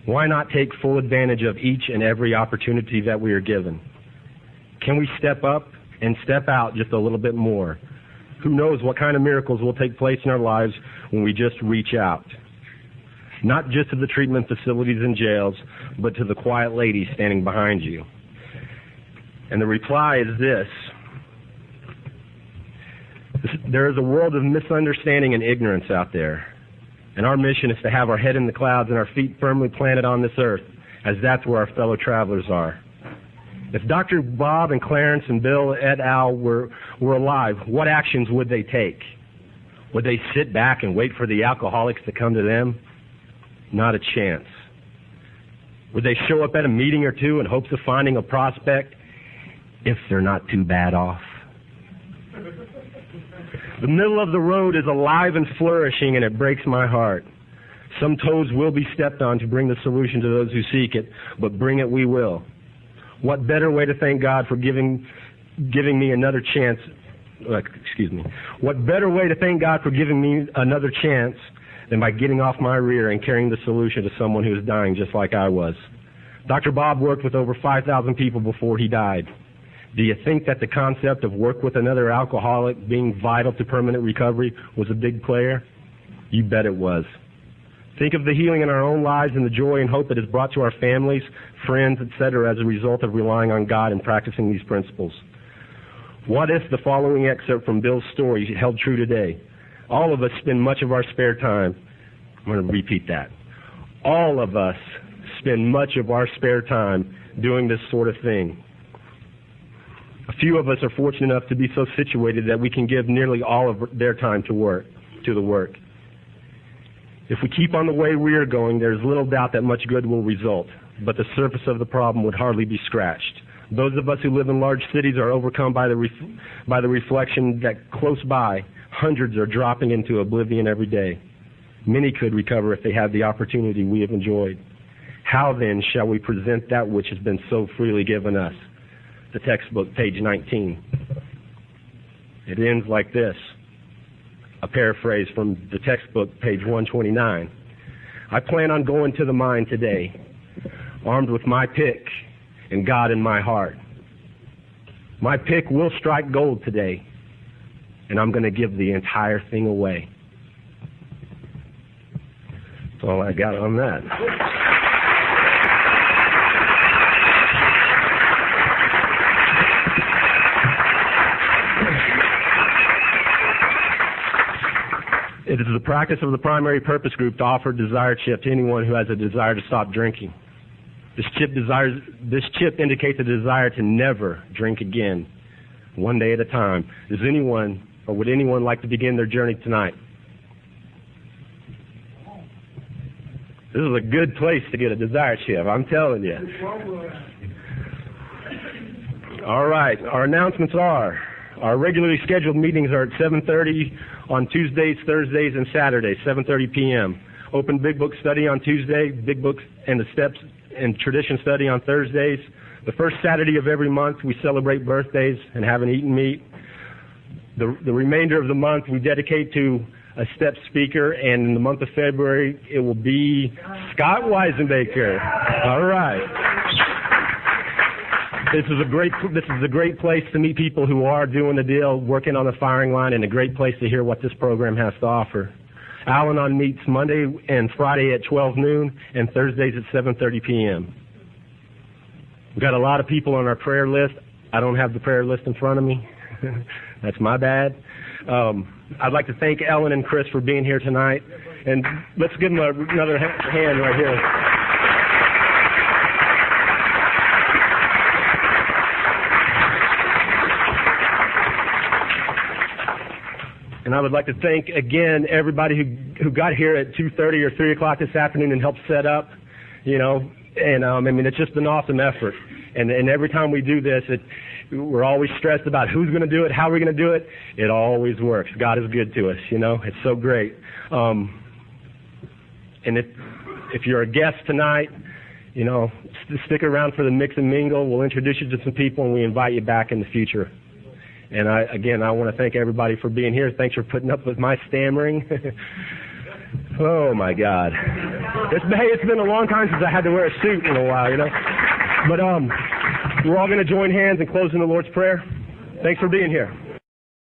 Why not take full advantage of each and every opportunity that we are given? Can we step up and step out just a little bit more? Who knows what kind of miracles will take place in our lives when we just reach out. Not just to the treatment facilities and jails, but to the quiet lady standing behind you. And the reply is this. There is a world of misunderstanding and ignorance out there. And our mission is to have our head in the clouds and our feet firmly planted on this earth, as that's where our fellow travelers are. If Dr. Bob and Clarence and Bill et al. were alive, what actions would they take? Would they sit back and wait for the alcoholics to come to them? Not a chance. Would they show up at a meeting or two in hopes of finding a prospect if they're not too bad off? The middle of the road is alive and flourishing, and it breaks my heart. Some toes will be stepped on to bring the solution to those who seek it, but bring it we will. What better way to thank God for giving me another chance? What better way to thank God for giving me another chance than by getting off my rear and carrying the solution to someone who is dying just like I was? Dr. Bob worked with over 5,000 people before he died. Do you think that the concept of work with another alcoholic being vital to permanent recovery was a big player? You bet it was. Think of the healing in our own lives and the joy and hope that is brought to our families, friends, etc. as a result of relying on God and practicing these principles. What if the following excerpt from Bill's story held true today? All of us spend much of our spare time. I'm going to repeat that. All of us spend much of our spare time doing this sort of thing. A few of us are fortunate enough to be so situated that we can give nearly all of their time to the work. If we keep on the way we are going, there is little doubt that much good will result, but the surface of the problem would hardly be scratched. Those of us who live in large cities are overcome by the reflection that close by, hundreds are dropping into oblivion every day. Many could recover if they had the opportunity we have enjoyed. How then shall we present that which has been so freely given us? The textbook, page 19. It ends like this. A paraphrase from the textbook, page 129. I plan on going to the mine today, armed with my pick and God in my heart. My pick will strike gold today, and I'm going to give the entire thing away. That's all I got on that. It is the practice of the primary purpose group to offer desired chip to anyone who has a desire to stop drinking. This chip indicates a desire to never drink again, one day at a time. Would anyone like to begin their journey tonight? This is a good place to get a desire chip, I'm telling you. All right, our announcements are, our regularly scheduled meetings are at 7:30 on Tuesdays, Thursdays, and Saturdays, 7:30 p.m. Open Big Book study on Tuesday, Big Books and the Steps and Tradition study on Thursdays. The first Saturday of every month, we celebrate birthdays and have an eat and meet. The remainder of the month, we dedicate to a step speaker, and in the month of February, it will be Scott Weisenbaker. All right. This is a great place to meet people who are doing the deal, working on the firing line, and a great place to hear what this program has to offer. Al-Anon meets Monday and Friday at 12 noon and Thursdays at 7:30 p.m. We've got a lot of people on our prayer list. I don't have the prayer list in front of me. That's my bad. I'd like to thank Ellen and Chris for being here tonight. And let's give them another hand right here. And I would like to thank, again, everybody who got here at 2:30 or 3 o'clock this afternoon and helped set up, and it's just an awesome effort. And every time we do this, we're always stressed about who's going to do it, how we're going to do it. It always works. God is good to us, It's so great. And if you're a guest tonight, stick around for the mix and mingle. We'll introduce you to some people, and we invite you back in the future. And I want to thank everybody for being here. Thanks for putting up with my stammering. Oh, my God. It's been a long time since I had to wear a suit in a while, But we're all going to join hands and close in the Lord's Prayer. Thanks for being here.